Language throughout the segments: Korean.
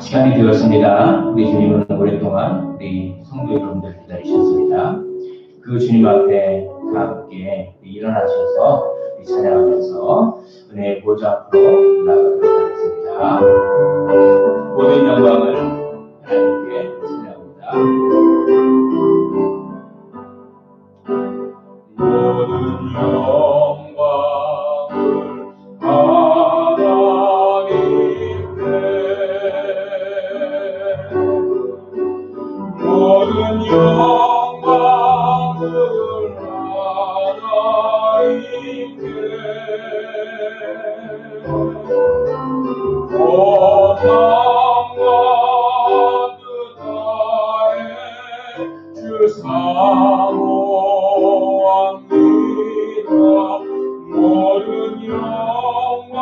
시간이 되었습니다. 우리 주님은 오랫동안 우리 성도 여러분들 기다리셨습니다. 그 주님 앞에 다 함께 일어나셔서 찬양하면서 은혜의 보좌 앞으로 나아가도록 하겠습니다. 모든 영광을 하나님께 찬양합니다. 모든 영광을 모든 영광을 하나님께 고난과 그다에 주 사모합니다. 모든 영광을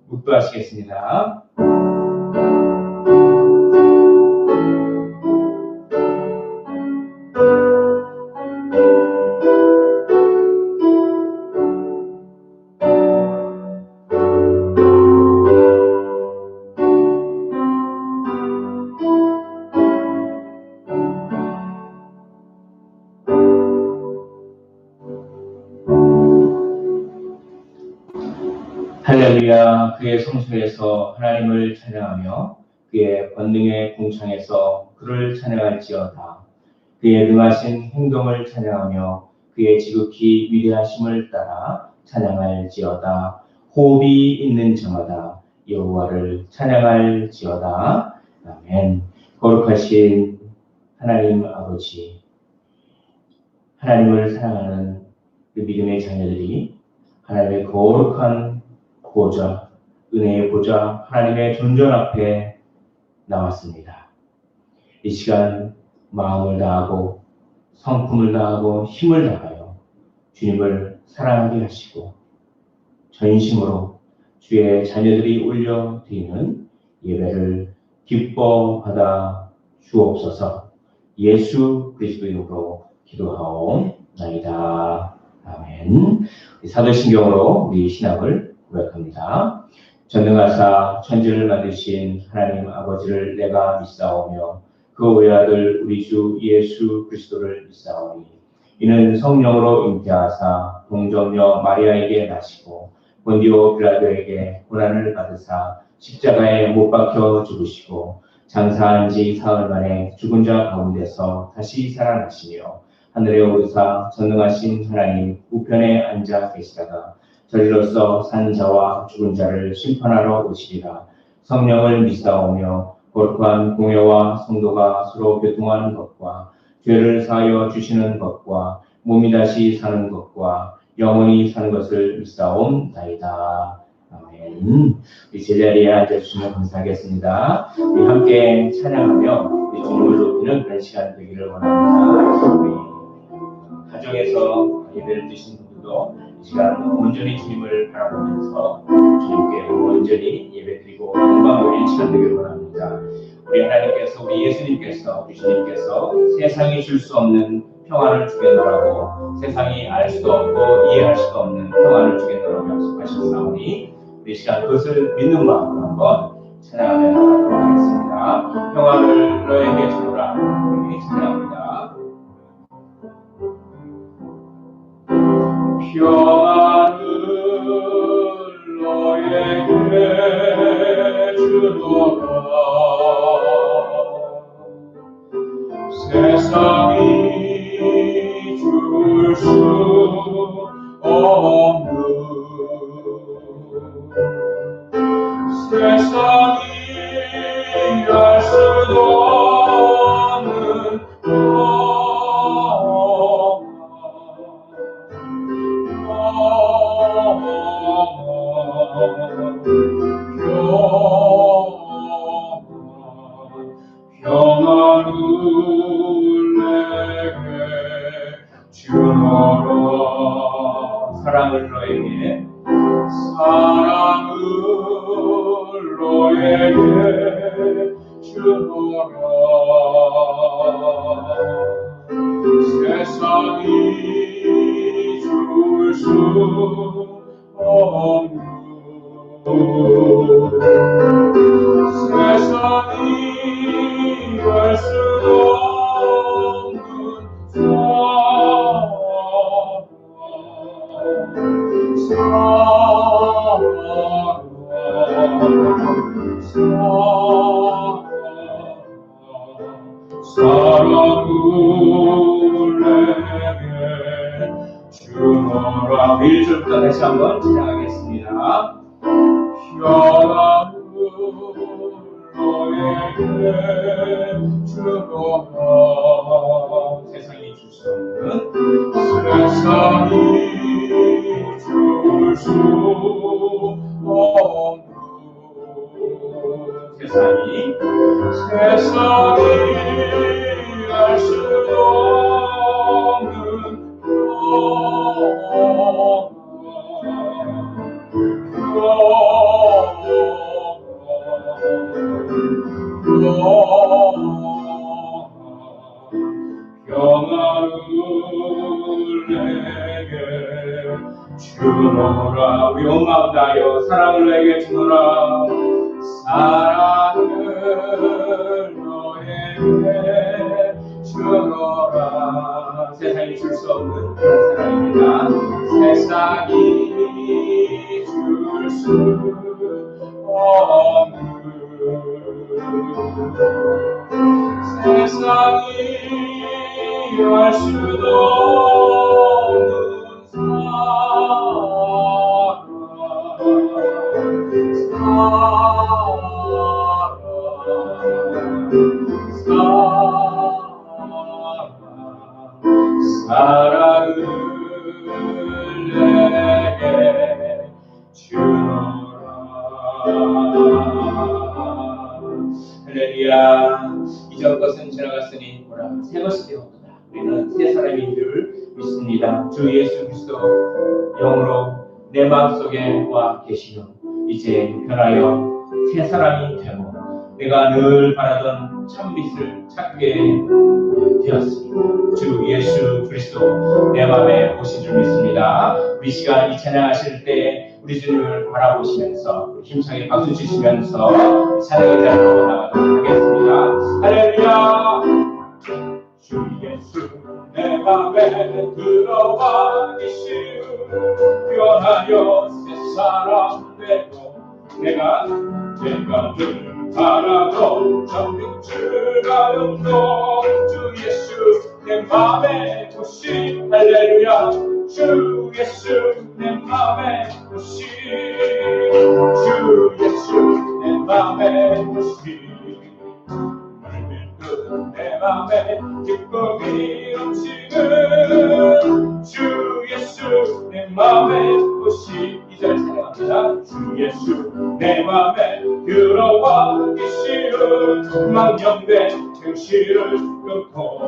묵도하시겠습니다. 할렐루야. 그의 성소에서 하나님을 찬양하며 그의 권능의 궁창에서 그를 찬양할지어다. 그의 능하신 행동을 찬양하며 그의 지극히 위대하심을 따라 찬양할지어다. 호흡이 있는 저마다 여호와를 찬양할지어다. 아멘. 거룩하신 하나님 아버지, 하나님을 사랑하는 그 믿음의 자녀들이 하나님의 거룩한 보좌, 은혜의 보좌, 하나님의 존전 앞에 나왔습니다. 이 시간 마음을 다하고 성품을 다하고 힘을 다하여 주님을 사랑하게 하시고 전심으로 주의 자녀들이 올려드리는 예배를 기뻐받아 주옵소서. 예수 그리스도 이름으로 기도하옵나이다. 아멘. 사도신경으로 우리 신앙을 고백합니다. 전능하사 천지를 만드신 하나님 아버지를 내가 믿사오며 그 외아들 우리 주 예수 그리스도를 믿사오니 이는 성령으로 잉태하사 동정녀 마리아에게 나시고 본디오 빌라도에게 고난을 받으사 십자가에 못 박혀 죽으시고 장사한 지 사흘 만에 죽은 자 가운데서 다시 살아나시며 하늘에 오르사 전능하신 하나님 우편에 앉아 계시다가 저리로서 산 자와 죽은 자를 심판하러 오시리라. 성령을 믿사오며 거룩한 공회와 성도가 서로 교통하는 것과 죄를 사하여 주시는 것과 몸이 다시 사는 것과 영원히 사는 것을 믿사옵나이다. 아멘. 우리 제자리에 앉아주시면 감사하겠습니다. 우리 함께 찬양하며 우리 주님을 높이는 그런 시간 되기를 원합니다. 우리 가정에서 예배를 드신 분들도 이 시간 온전히 주님을 바라보면서 주님께 온전히 예배드리고 영광 돌릴 시간 되기를 원합니다. 우리 하나님께서, 우리 예수님께서, 우리 주님께서 세상이 줄 수 없는 평안을 주겠노라고, 세상이 알 수도 없고 이해할 수도 없는 평안을 주겠노라고 약속하셨사오니 우리 시간 그것을 믿는 마음으로 한번 찬양하며 나가도록 하겠습니다. 평안을 너에게 주노라. 우리 찬양합니다. 평안을 너에게 주노라. 세상이 줄 수 없는, 세상이 알 수도 없는 평안을 내게 주노라. 사랑을 너에게, 사랑을 너에게 주노라. 세상이 줄 수 없는 세상이 알 수 없는 사랑을 내게 주노라. 1절부터 다시 한번 찬양하겠습니다. 평안을 너에게 주노라. 세상이 줄 수 없는 세상이 줄 수 없는 세상이 알 수 없는 평안을 내게 주노라. 우리 온 마음 다하여 사랑을 내게 주노라. 사랑을 너에게 주노라. 세상이 줄 수 없는 그런 사랑입니다. 세상이 줄 수 없는 세상이 알 수도 없는 사랑을 내게 주노라. 할렐루야. 이전 것은 지나갔으니 보라 새 것이 되었구나. 우리는 새 사람인 줄 믿습니다. 주 예수 그리스도 영으로 내 마음속에 와 계시며 이제 변하여 새 사람이 되고 내가 늘 바라던 참빛을 찾게 되었습니다. 주 예수 그리스도 내 마음에 오신 줄 믿습니다. 우리 시간 이 찬양하실 때 우리 주님을 바라보시면서 힘차게 박수 치시면서 찬양의 자리로 나가도록 하겠습니다. 할렐루야. 주 예수 내 맘에 들어와 계시오. 변하여 새 사람 되고 내가 늘 바라던 정육줄 가운도 주 예수 내 맘에 오신. 할렐루야. 주 예수 내 맘에 오신. 주 예수 내 맘에 오신. 내 맘에 기쁨이 넘치는 주 예수 내 맘에 오시. 2절 찬양합니다. 주 예수 내 맘에 들어와 계시는 망령된 행실을 끊고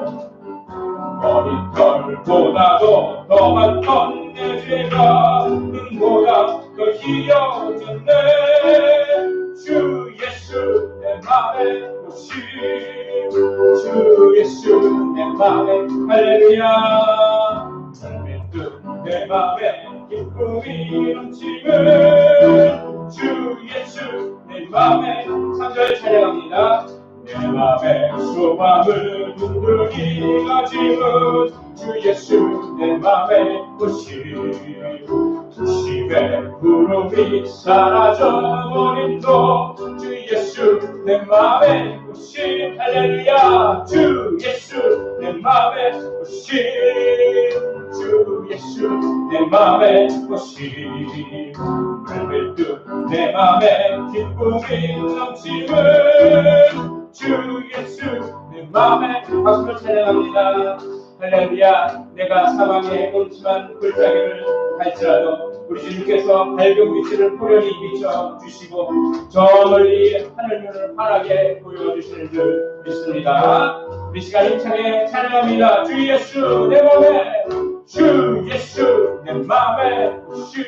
어린 털보다도 더 많던 내 죄가 눈보다 더 희어졌네. 주 예수 내 맘에 오시. 주 예수 내 맘에. 할렐루야. 내 맘에 기쁨이 넘치는 주 예수 내 맘에. 3절 찬양합니다. 내 맘에 소망을 둥둥이 가지는 주 예수 내 맘에 오시. 심의 구름이 사라져버린도 주 예수 내 맘에 오시. 할렐루야. 주 예수 내 맘에 오시. 주 예수 내 맘에 오시. 물밀듯 내 맘에 기쁨이 넘치는 주 예수 내 맘에. 박수로 찬양합니다. 할렐루야. 내가 사방에 온침한 골짜기를 갈지라도 우리 주님께서 밝은 빛을 호련히 비춰주시고 저 멀리 하늘문을 환하게 보여주시는 줄 믿습니다. 우리 시간 힘차게 찬양합니다. 주 예수 내 맘에. 주 예수 내 맘에 오시.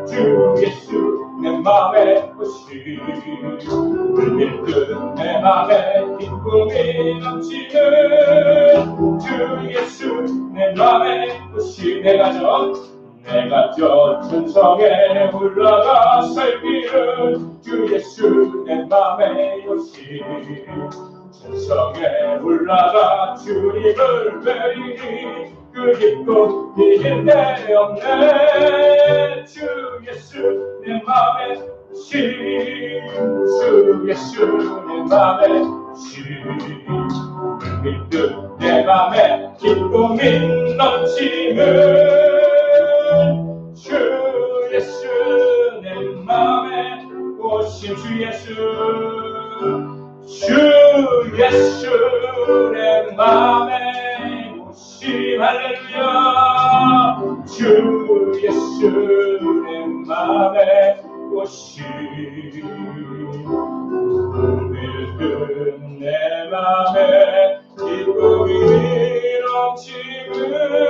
주 예수 내 맘의 꽃이 물밀듯 내 맘에 기쁨이 넘치는 주 예수 내 맘의 꽃이 내가 저 천성에 올라가 살기는 주 예수 내 맘의 꽃이 천성에 올라가 주님을 뵈리니 그 기쁨이 일대 없네 주 예수 내 맘에 시 주 예수 내 맘에 시 물밀듯 내 맘에 기쁨이 넘치는 주 예수 내 맘에 오신 주 예수 내 맘에 오심 할렐루야 주 예수 내 맘에 오심 물밀듯 내 맘에 기쁨이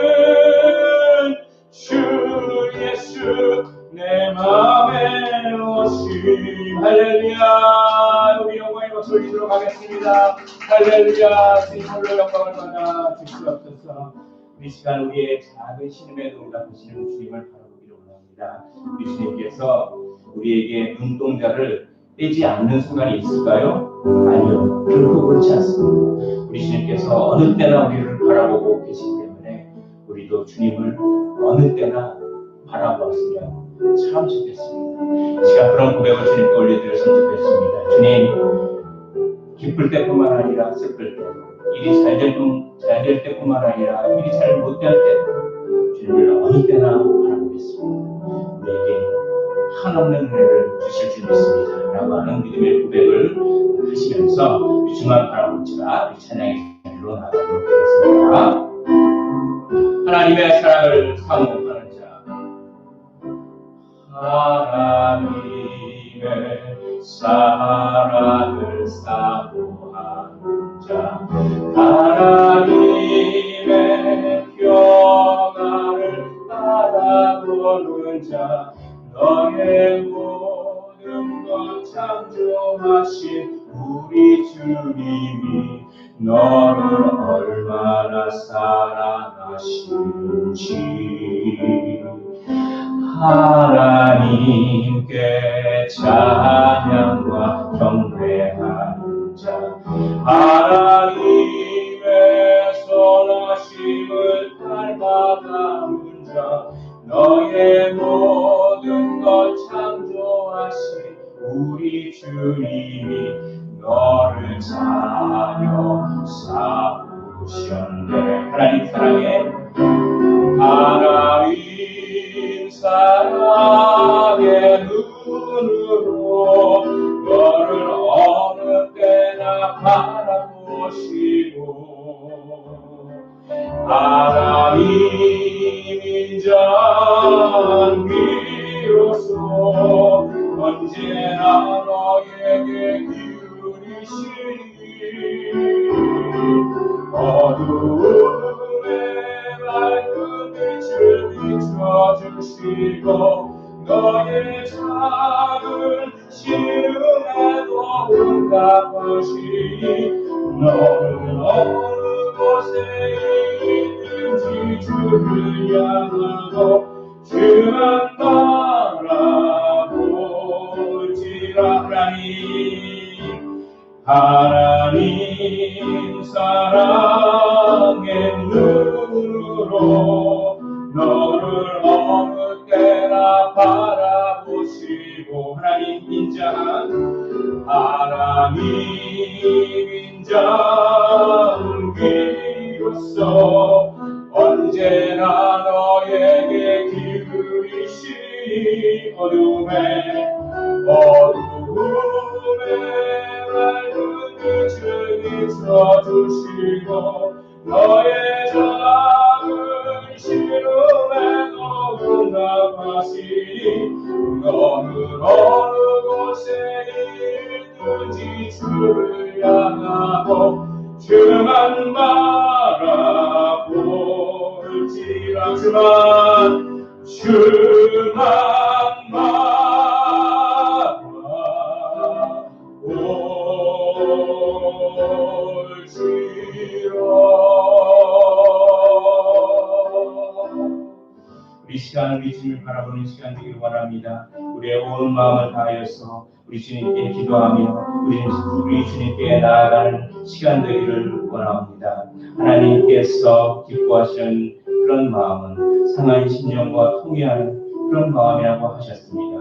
넘치는 주 예수 내 맘에 오심 할렐루야 우리 영광의 목소리 들어가겠습니다. 할렐루야 주님 홀로 영광을 받아 주시옵소서. 이 시간 우리의 작은 신음에 응답하시는 주님을 바라보기를 원합니다. 우리 주님께서 우리에게 눈동자를 떼지 않는 순간이 있을까요? 아니요, 결코 그렇지 않습니다. 우리 주님께서 어느 때나 우리를 바라보고 계시기 때문에 우리도 주님을 어느 때나 바라보았으면 참 좋겠습니다. 이 시간 그런 고백을 주님께 올려드렸으면 좋겠습니다. 주님, 기쁠 때뿐만 아니라 슬플 때, 일이 잘 될 때뿐만 아니라 일이 잘 못 될 때, 주님을 어느 때나 바라보겠습니다. 우리에게 한없는 은혜를 주실 줄 믿습니다. 라고 하는 믿음의 고백을 하시면서 주만 바라볼지라 우리 찬양의 자리로 나가도록 하겠습니다. 하나님의 사랑을 사모하는 자, 하나님의 사랑을 사모하는 자, 하나님의 평안을 바라보는 자, 너의 모든 것 창조하신 우리 주님이 너를 얼마나 사랑하시는지 하나님께 찬양과 경배하는 자, 하나님의 선하심을 닮아가는 자, 너의 모든 것 창조하신 우리 주님이 너를 자녀 삼으셨네. 하나님 사랑해, 하나님 사랑의 눈으로 너를 어느 때나 바라보시고 하나님 인자한 비로소 언제나 너에게 기울이시니 어두움에 밝은 빛을 비춰주시고 너의 작은 시름에도 응답하시니 너는 어느 곳에 있든지 주를 향하고 주만 바라볼지라. 하나님 사랑의 눈으로 너를 어느 때나 바라보시고 하나님 인자한 귀로서 언제나 너에게 기울이시니 어둠에 밝은 빛을 비춰주시고 너의 작은 시름에도 응답하시니 너는 어느 곳에 있든지 주를 향하고 주만 바라볼지라. 주만 바라볼지라. 우리 시간, 우리 주님을 바라보는 시간 되기를 원합니다. 우리의 온 마음을 다하여서 우리 주님께 기도하며 우리 주님께 나아가는 시간 되기를 원합니다. 하나님께서 기뻐하시는 그런 마음은 상한 심령과 통회하는 그런 마음이라고 하셨습니다.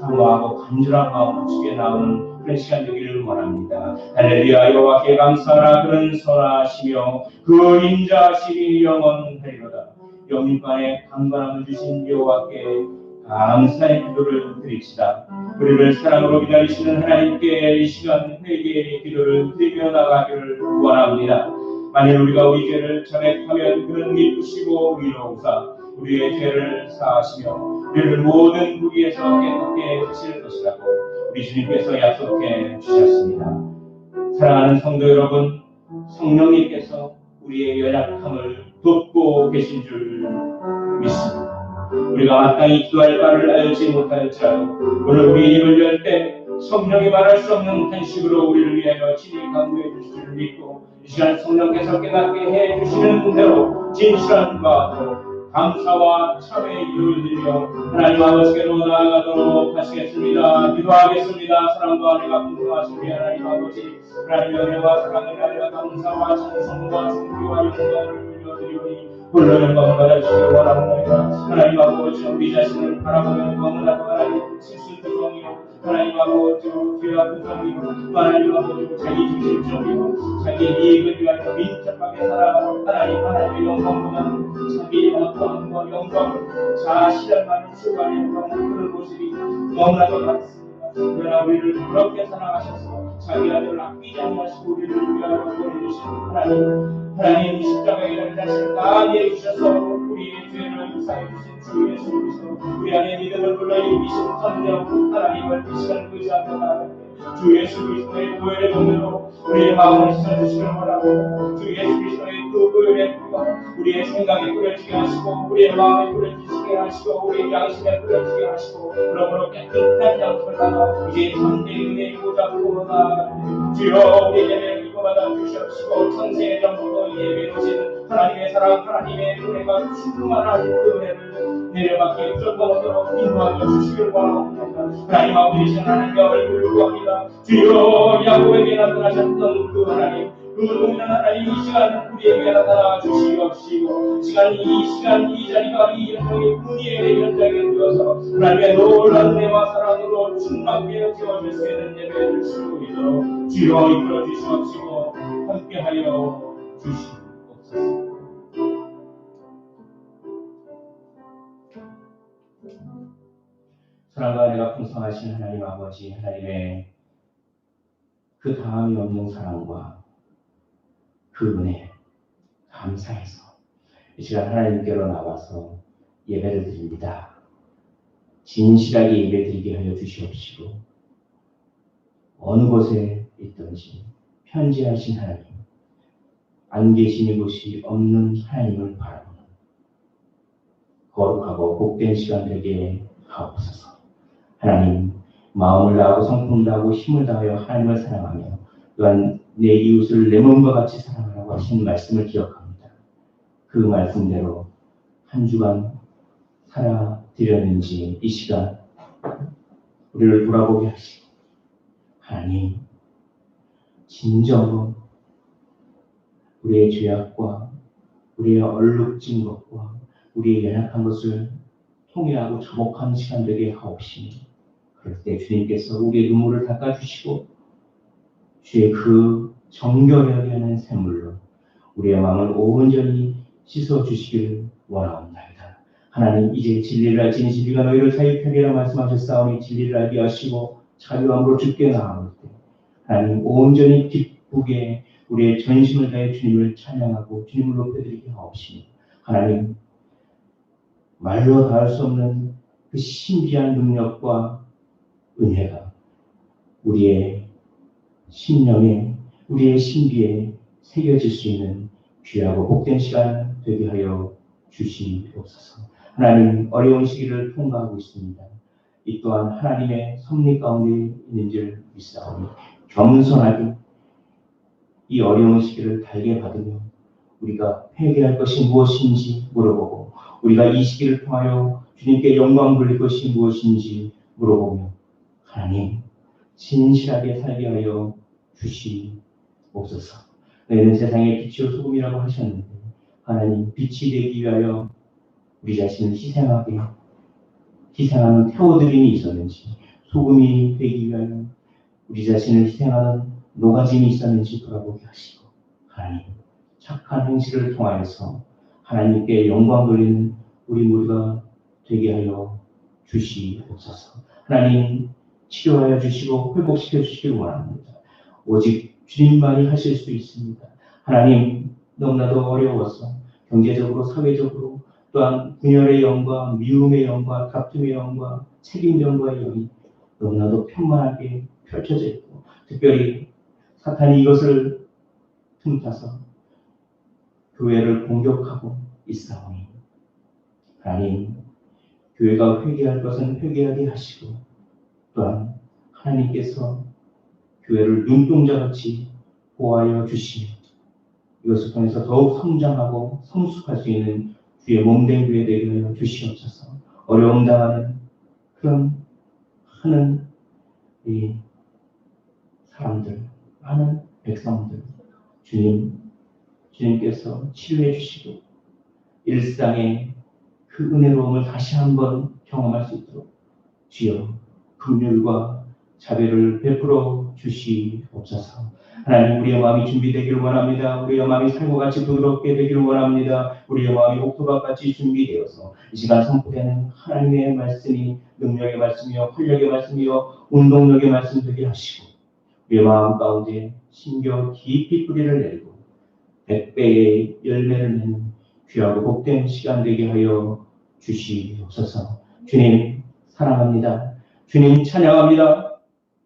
사모하고 간절한 마음으로 주께 나오는 그런 시간 되기를 원합니다. 할렐루야. 여호와께 감사하라. 그는 선하시며 그 인자심이 영원하리로다. 영육간에 강건함을 주신 여호와께 감사의 기도를 드립시다. 우리를 사랑으로 기다리시는 하나님께 이 시간 회개의 기도를 드리며 나가기를 원합니다. 만일 우리가 우리 죄를 자백하면 그는 기쁘시고 위로우사 우리의 죄를 사하시며 우리를 모든 무기에서 깨끗게 하실 것이라고 우리 주님께서 약속해 주셨습니다. 사랑하는 성도 여러분, 성령님께서 우리의 연약함을 돕고 계신 줄 믿습니다. 우리가 마땅히 기도할 바를 알지 못할지라도 오늘 우리 입을 열 때 성령이 말할 수 없는 탄식으로 우리를 위하여 친히 강구해 주실 줄 믿고 이 시간 성령께서 깨닫게 해 주시는 대로 진실한 마음으로 감사와 참회의 기도를 드리며 하나님 아버지께로 나아가도록 하시겠습니다. 기도하겠습니다. 사랑과 은혜가 풍성하신 우리 하나님 아버지, 하나님의 은혜와 사랑을 하나님의 감사와 찬송과 존귀와 영광을 올려드리오니 홀로 영광을 받아주시기 원합니다. 하나님 아버지, 우리 자신을 바라보며 너무나도 하나님 실수투성이요 하나님 아버지 죄와 부정이요 하나님 아버지 자기 중심적이요 자기 이익을 위하여 민첩하게 살아가는 하나님의 영광보다는 자기의 어떠한 영광 자신만을 추구하는 그런 모습이 너무나도 많습니다. 그러나 우리를 그렇게 사랑하셔서 자기 아들을 아끼지 않으시고 우리를 위하여 보내주신 하나님 십자가에 자신을 다 내주셔서 우리의 죄를 사해 주신 주 예수 그리스도 우리 안에 믿음을 불러일으키신 성령 하나님을 이 시간 의지하며 나아갑니다. 주 예수 그리스도의 보혈의 몸으로 우리의 마음을 씻어주시길 원하고 주 예수 그리스도의 그 보혈의 피가 우리의 생각에 뿌려지게 하시고 우리의 마음에 뿌려지게 하시고 우리의 양심에 뿌려지게 하시고 그러므로 깨끗한 양심을 받아 이제 참된 은혜의 보좌로 나아갑니다. 주여 우리 예배를 이거받아 주시옵시고 천세의 전부터 예배 드시는 하나님의 사랑 하나님의 은혜가 충만한 그 은혜를 내려받게 조금으로 인도하여 주시길 원합니다. 하나님 아버지 하나님의 얼굴을 구합니다. 주여 야곱에게 나타나셨던 그 하나님 그 동일한 하나님 이 시간 우리에게 나타나 주시옵시고 이 시간 이 자리가 이 현장의 분위의 현장에 되어서 하나님의 놀라운 은혜와 사랑으로 충만하게 채워줄 수 있는 예배를 줄 수 있도록 주여 이끌어 주시옵시고 함께하여 주시옵소서. 사랑과 은혜가 풍성하신 하나님 아버지 하나님의 그 다음이 없는 사랑과 그 은혜 감사해서 이 시간 하나님께로 나와서 예배를 드립니다. 진실하게 예배드리게 하여 주시옵시고 어느 곳에 있든지 편지하신 하나님 안 계시는 곳이 없는 하나님을 바라보는 거룩하고 복된 시간 되게 하옵소서. 하나님 마음을 다하고 성품을 다하고 힘을 다하여 하나님을 사랑하며 또한 내 이웃을 내 몸과 같이 사랑하라고 하신 말씀을 기억합니다. 그 말씀대로 한 주간 살아드렸는지 이 시간 우리를 돌아보게 하시고 하나님 진정으로 우리의 죄악과 우리의 얼룩진 것과 우리의 연약한 것을 통일하고 자복하는 시간 되게 하옵시니 그럴 때 주님께서 우리의 눈물을 닦아주시고 주의 그 정결하게 하는 샘물로 우리의 마음을 온전히 씻어주시기를 원하옵나이다. 하나님 이제 진리를 알 진실이가 너희를 자유케 하리라 말씀하셨사오니 진리를 알게 하시고 자유함으로 주께 나아올 때 하나님 온전히 기쁘게 우리의 전심을 다해 주님을 찬양하고 주님을 높여드리게 하옵시니 하나님 말로 다할 수 없는 그 신비한 능력과 은혜가 우리의 심령에 우리의 신비에 새겨질 수 있는 귀하고 복된 시간 되게 하여 주시옵소서. 하나님 어려운 시기를 통과하고 있습니다. 이 또한 하나님의 섭리 가운데 있는 줄 믿사오니 겸손하게 이 어려운 시기를 달게 받으며 우리가 회개할 것이 무엇인지 물어보고 우리가 이 시기를 통하여 주님께 영광 돌릴 것이 무엇인지 물어보며 하나님 진실하게 살게 하여 주시옵소서. 너희는 세상의 빛이요 소금이라고 하셨는데 하나님 빛이 되기 위하여 우리 자신을 희생하는 태워드림이 있었는지 소금이 되기 위하여 우리 자신을 희생하는 노가짐이 있었는지 돌아보게 하시고 하나님 착한 행실을 통하여서 하나님께 영광 돌리는 우리 모두가 되게 하여 주시옵소서. 하나님 치료하여 주시고 회복시켜 주시길 원합니다. 오직 주님만이 하실 수 있습니다. 하나님 너무나도 어려워서 경제적으로 사회적으로 또한 분열의 영과 미움의 영과 다툼의 영과 책임전과의 영이 너무나도 편만하게 펼쳐져 있고 특별히 사탄이 이것을 틈타서 교회를 공격하고 있사오니 하나님 교회가 회개할 것은 회개하게 하시고 또한 하나님께서 교회를 눈동자같이 보호하여 주시며 이것을 통해서 더욱 성장하고 성숙할 수 있는 주의 몸된 교회 되게 하여 주시옵소서. 어려움 당하는 그런 하는 이 사람들, 많은 백성들 주님께서 치료해 주시고 일상의 그 은혜로움을 다시 한번 경험할 수 있도록 주여 긍휼과 자비를 베풀어 주시옵소서. 하나님 우리의 마음이 준비되기를 원합니다. 우리의 마음이 삶과 같이 부드럽게 되기를 원합니다. 우리의 마음이 옥토밭같이 준비되어서 이 시간 선포되는 하나님의 말씀이 능력의 말씀이요 활력의 말씀이요 운동력의 말씀 되게 하시고 우리의 마음 가운데 심겨 깊이 뿌리를 내리고 100배의 열매를 내는 귀하고 복된 시간 되게 하여 주시옵소서. 주님 사랑합니다. 주님 찬양합니다.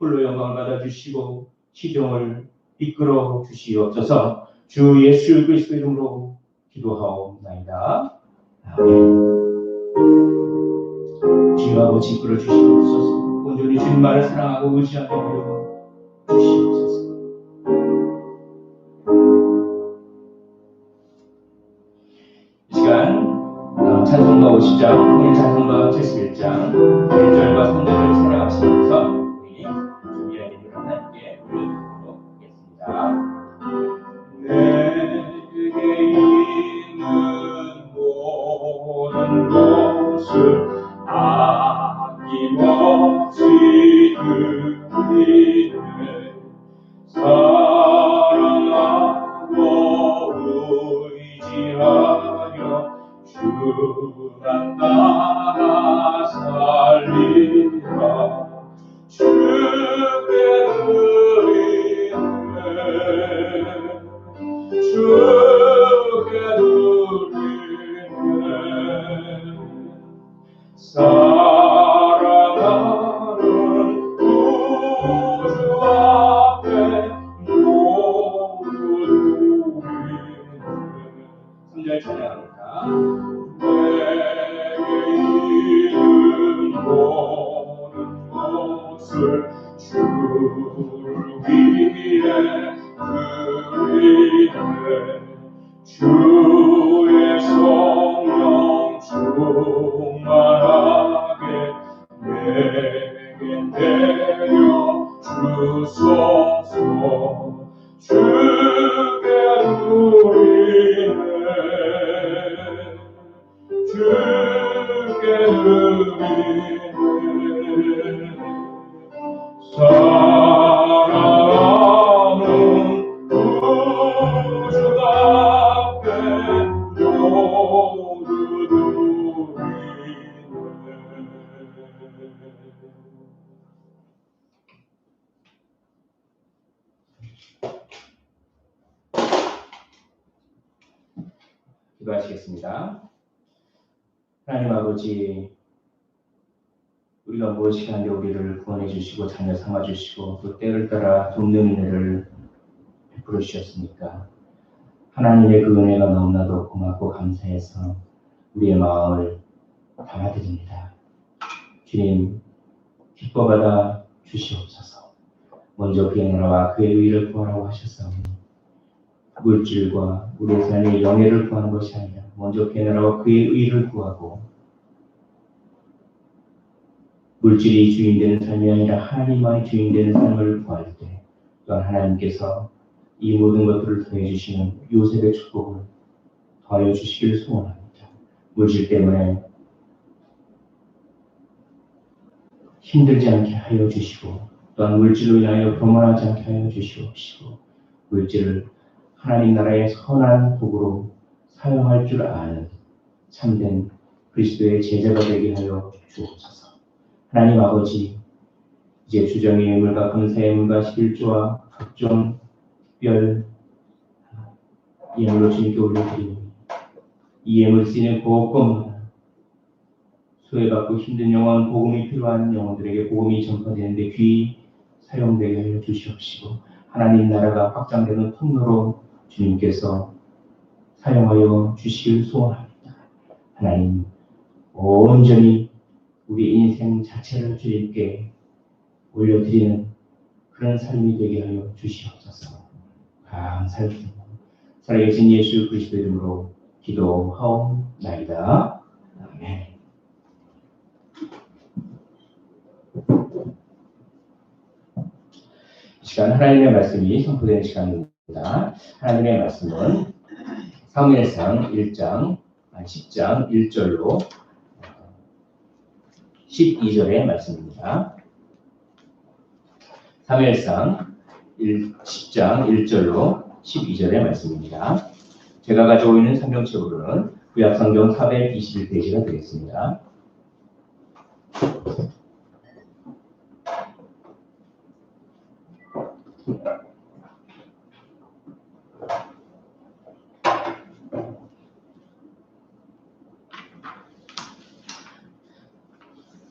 홀로 영광을 받아주시고 시종을 이끌어 주시옵소서. 주 예수 그리스도 이름으로 기도하옵나이다. 아멘. 주여 아버지 이끌어 주시옵소서. 온전히 주님만을 사랑하고 의지하며 하여 주시옵소서. 이 시간 찬송가 50장, 찬송가 71장 1절과 3절을 찬양하시면서 우리 준비한 일을 하나님께 올려드리도록 하겠습니다. 내게 있는 모든 것을 아낌없이 드리네 사랑하고 의지하여 주만 따라 살리라 주께 드리네 주께 드리네 사랑하는 구주 앞에 모두 드리네 3절 찬양합니다. 내게 있는 모든 것을 주를 위해 드리네 주의 성령 충만하게 내게 내려 주소서 주께 드리네 주께 드리네 사랑하는 구주답게 모두 기도하시겠습니다. 하나님 아버지 우리가 무엇이 한데 우리를 구원해 주시고 자녀 삼아 주시고 또 때를 따라 돕는 은혜를 베풀어 주셨으니까 하나님의 그 은혜가 너무나도 고맙고 감사해서 우리의 마음을 담아드립니다. 주님 기뻐받아 주시옵소서. 먼저 그의 나라와 그의 의를 구하라고 하셨사오니 물질과 우리의 삶의 영예를 구하는 것이 아니라 먼저 그의 나라와 그의 의를 구하고 물질이 주인되는 삶이 아니라 하나님만이 주인되는 삶을 구할 때 또한 하나님께서 이 모든 것들을 더해 주시는 요셉의 축복을 더하여 주시기를 소원합니다. 물질 때문에 힘들지 않게 하여 주시고 또한 물질로 인하여 교만하지 않게 하여 주시옵시고 물질을 하나님 나라의 선한 도구로 사용할 줄 아는 참된 그리스도의 제자가 되게 하여 주옵소서. 하나님 아버지, 이제 주정의 예물과 감사의 예물과 11조와 각종 특별 예물로 주님께 올려드리니 이 예물 쓰이는 복음마다 소외받고 힘든 영혼, 복음이 필요한 영혼들에게 복음이 전파되는데 귀히 사용되게 하여 주시옵시고 하나님 나라가 확장되는 통로로 주님께서 사용하여 주시길 소원합니다. 하나님 온전히 우리 인생 자체를 주님께 올려드리는 그런 삶이 되게 하여 주시옵소서. 감사드립니다. 살아계신 예수 그리스도 이름으로 기도하옵나이다. 아멘. 이 시간 하나님의 말씀이 선포되는 시간입니다. 하나님의 말씀은 사무엘상 10장 1절로 12절의 말씀입니다. 사무엘상 10장 1절로 12절의 말씀입니다. 제가 가지고 있는 성경책으로는 구약성경 421페이지가 되겠습니다.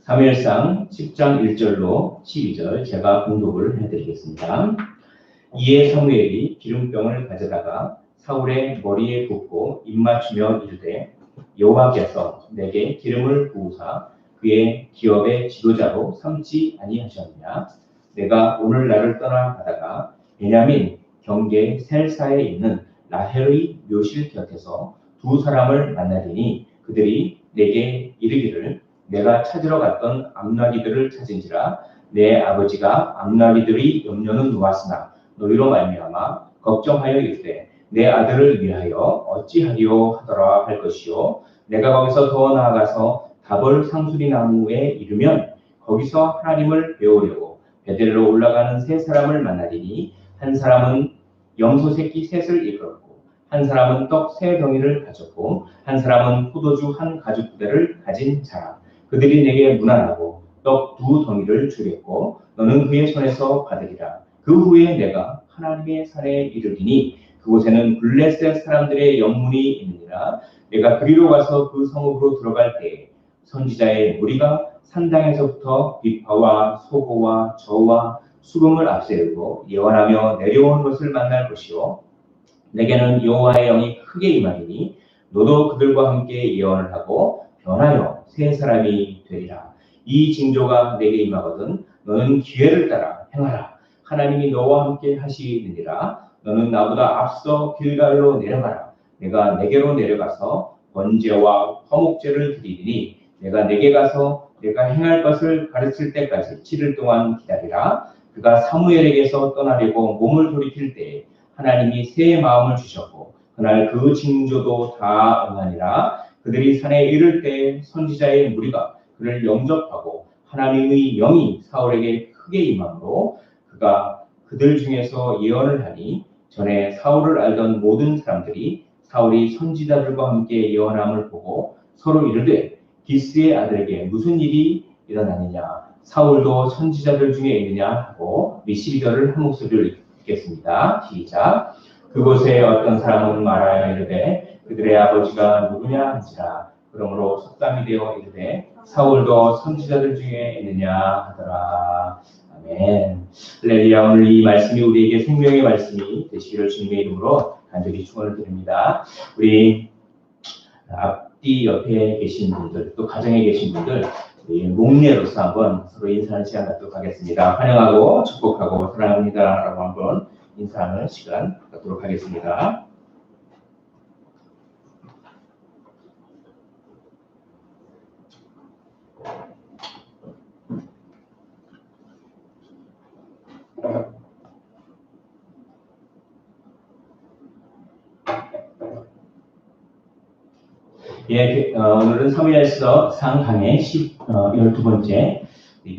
사무엘상 10장 1절로 12절 제가 공독을 해드리겠습니다. 이에 사무엘이 기름병을 가져다가 사울의 머리에 붓고 입맞추며 이르되 여호와께서 내게 기름을 부으사 그의 기업의 지도자로 삼지 아니하셨느냐. 내가 오늘 나를 떠나 가다가 베냐민 경계 셀사에 있는 라헬의 묘실 곁에서 두 사람을 만나리니 그들이 내게 이르기를 내가 찾으러 갔던 암나기들을 찾은지라 내 아버지가 암나기들의 염려는 놓았으나 너희로 말미암아 걱정하여 이르되 내 아들을 위하여 어찌하리요 하더라 할 것이요 내가 거기서 더 나아가서 다볼 상수리 나무에 이르면 거기서 하나님을 배우려고 베델로 올라가는 세 사람을 만나리니 한 사람은 염소 새끼 셋을 이끌었고 한 사람은 떡 세 덩이를 가졌고 한 사람은 포도주 한 가죽 부대를 가진 자라. 그들이 내게 문안하고 떡 두 덩이를 주겠고 너는 그의 손에서 받으리라. 그 후에 내가 하나님의 산에 이르리니 그곳에는 블레셋 사람들의 영문이 있느니라. 내가 그리로 가서 그 성읍으로 들어갈 때에 선지자의 무리가 산당에서부터 비파와 소고와 저와 수금을 앞세우고 예언하며 내려온 것을 만날 것이요 내게는 여호와의 영이 크게 임하리니 너도 그들과 함께 예언을 하고 변하여 세 사람이 되리라. 이 징조가 내게 임하거든 너는 기회를 따라 행하라. 하나님이 너와 함께 하시느니라. 너는 나보다 앞서 길갈로 내려가라. 내가 내게로 내려가서 번제와 화목제를 드리리니 내가 내게 가서 내가 행할 것을 가르칠 때까지 7일 동안 기다리라. 그가 사무엘에게서 떠나려고 몸을 돌이킬 때에 하나님이 새 마음을 주셨고 그날 그 징조도 다 응하니라. 그들이 산에 이를 때 선지자의 무리가 그를 영접하고 하나님의 영이 사울에게 크게 임함으로 그가 그들 중에서 예언을 하니 전에 사울을 알던 모든 사람들이 사울이 선지자들과 함께 예언함을 보고 서로 이르되 기스의 아들에게 무슨 일이 일어나느냐 사울도 선지자들 중에 있느냐 하고 12절을 한 목소리로 읽겠습니다. 시작. 그곳에 어떤 사람은 말하여 이르되 그들의 아버지가 누구냐 한지라. 그러므로 속담이 되어 이르되 사울도 선지자들 중에 있느냐 하더라. 아멘. 할렐루야. 오늘 이 말씀이 우리에게 생명의 말씀이 되시기를 주님의 이름으로 간절히 축원을 드립니다. 우리 앞뒤 옆에 계신 분들 또 가정에 계신 분들 목례로서 한번 서로 인사하는 시간 갖도록 하겠습니다. 환영하고 축복하고 사랑합니다라고 한번 인사하는 시간 갖도록 하겠습니다. 예, 오늘은 사무엘서 상강의 12번째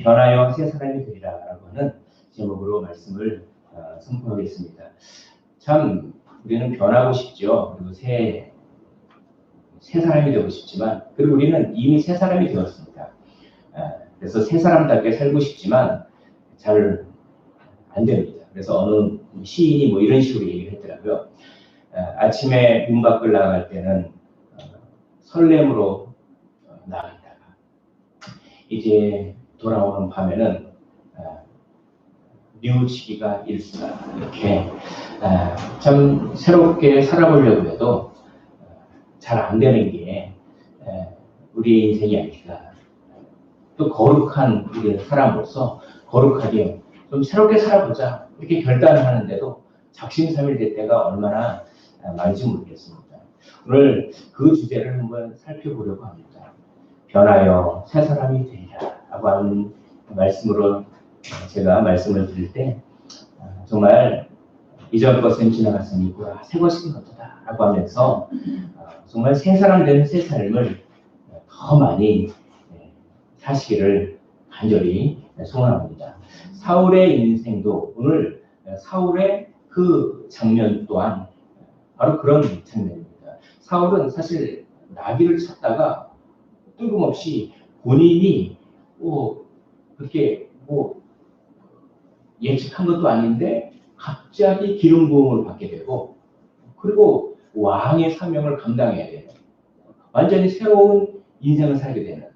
변하여 새 사람이 되리라 라고 하는 제목으로 말씀을 선포하겠습니다. 참 우리는 변하고 싶죠. 그리고 새 사람이 되고 싶지만, 그리고 우리는 이미 새 사람이 되었습니다. 그래서 새 사람답게 살고 싶지만 잘 안 됩니다. 그래서 어느 시인이 뭐 이런 식으로 얘기를 했더라고요. 아침에 문 밖을 나갈 때는 설렘으로 나간다가 이제 돌아오는 밤에는 뉘우치기가 일수다. 이렇게 참 새롭게 살아보려고 해도 잘 안 되는 게 우리 인생이 아닐까. 또 거룩한 우리 사람으로서 거룩하게 좀 새롭게 살아보자 이렇게 결단을 하는데도 작심삼일 때가 얼마나 많은지 모르겠습니다. 오늘 그 주제를 한번 살펴보려고 합니다. 변하여 새 사람이 되리라 라고 하는 말씀으로 제가 말씀을 드릴 때 정말 이전 것은 지나갔으니 보라 새 것이 되었다 라고 하면서 정말 새 사람 되는 새 삶을 더 많이 사시기를 간절히 소원합니다. 사울의 인생도 오늘 사울의 그 장면 또한 바로 그런 장면입니다. 사울은 사실 나귀를 찾다가 뜬금없이 본인이 그렇게 예측한 것도 아닌데 갑자기 기름 부음을 받게 되고, 그리고 왕의 사명을 감당해야 되는 완전히 새로운 인생을 살게 되는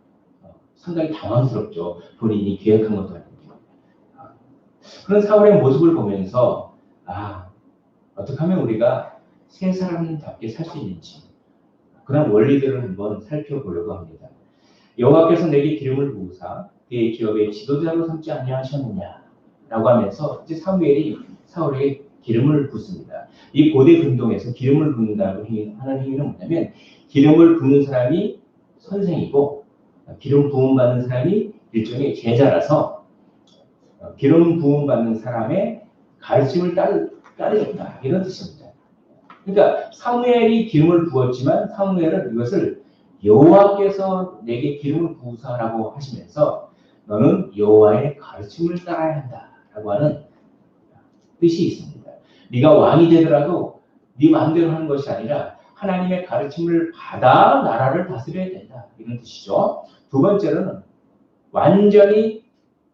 상당히 당황스럽죠. 본인이 계획한 것도 아닌데. 그런 사울의 모습을 보면서 어떻게 하면 우리가 새 사람답게 살 수 있는지 그런 원리들을 한번 살펴보려고 합니다. 여호와께서 내게 기름을 부으사 그의 기업의 지도자로 삼지 아니하셨느냐라고 하면서 이제 사무엘이 사울에게 기름을 붓습니다. 이 고대 근동에서 기름을 붓는다고 하는 행위는 뭐냐면 기름을 붓는 사람이 선생이고 기름 부음 받는 사람이 일종의 제자라서 기름 부음 받는 사람의 가르침을 따르겠다 이런 뜻입니다. 그러니까 사무엘이 기름을 부었지만 사무엘은 이것을 여호와께서 내게 기름을 부으사라고 하시면서 너는 여호와의 가르침을 따라야 한다라고 하는 뜻이 있습니다. 네가 왕이 되더라도 네 마음대로 하는 것이 아니라 하나님의 가르침을 받아 나라를 다스려야 된다 이런 뜻이죠. 두 번째로는 완전히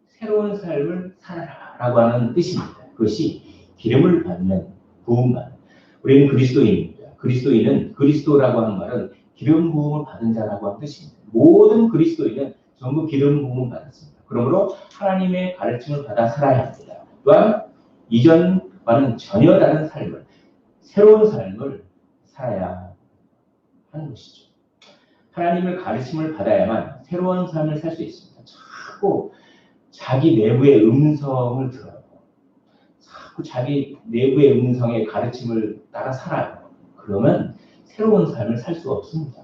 새로운 삶을 살아라라고 하는 뜻입니다. 그것이 기름을 받는 부음만. 우리는 그리스도인입니다. 그리스도인은 그리스도라고 하는 말은 기름 부음을 받은 자라고 하는 뜻입니다. 모든 그리스도인은 전부 기름 부음을 받았습니다. 그러므로 하나님의 가르침을 받아 살아야 합니다. 또한 이전과는 전혀 다른 삶을, 새로운 삶을 살아야 하는 것이죠. 하나님의 가르침을 받아야만 새로운 삶을 살 수 있습니다. 자꾸 자기 내부의 음성을 들어요. 자꾸 자기 내부의 음성의 가르침을 따라 살아요. 그러면 새로운 삶을 살 수 없습니다.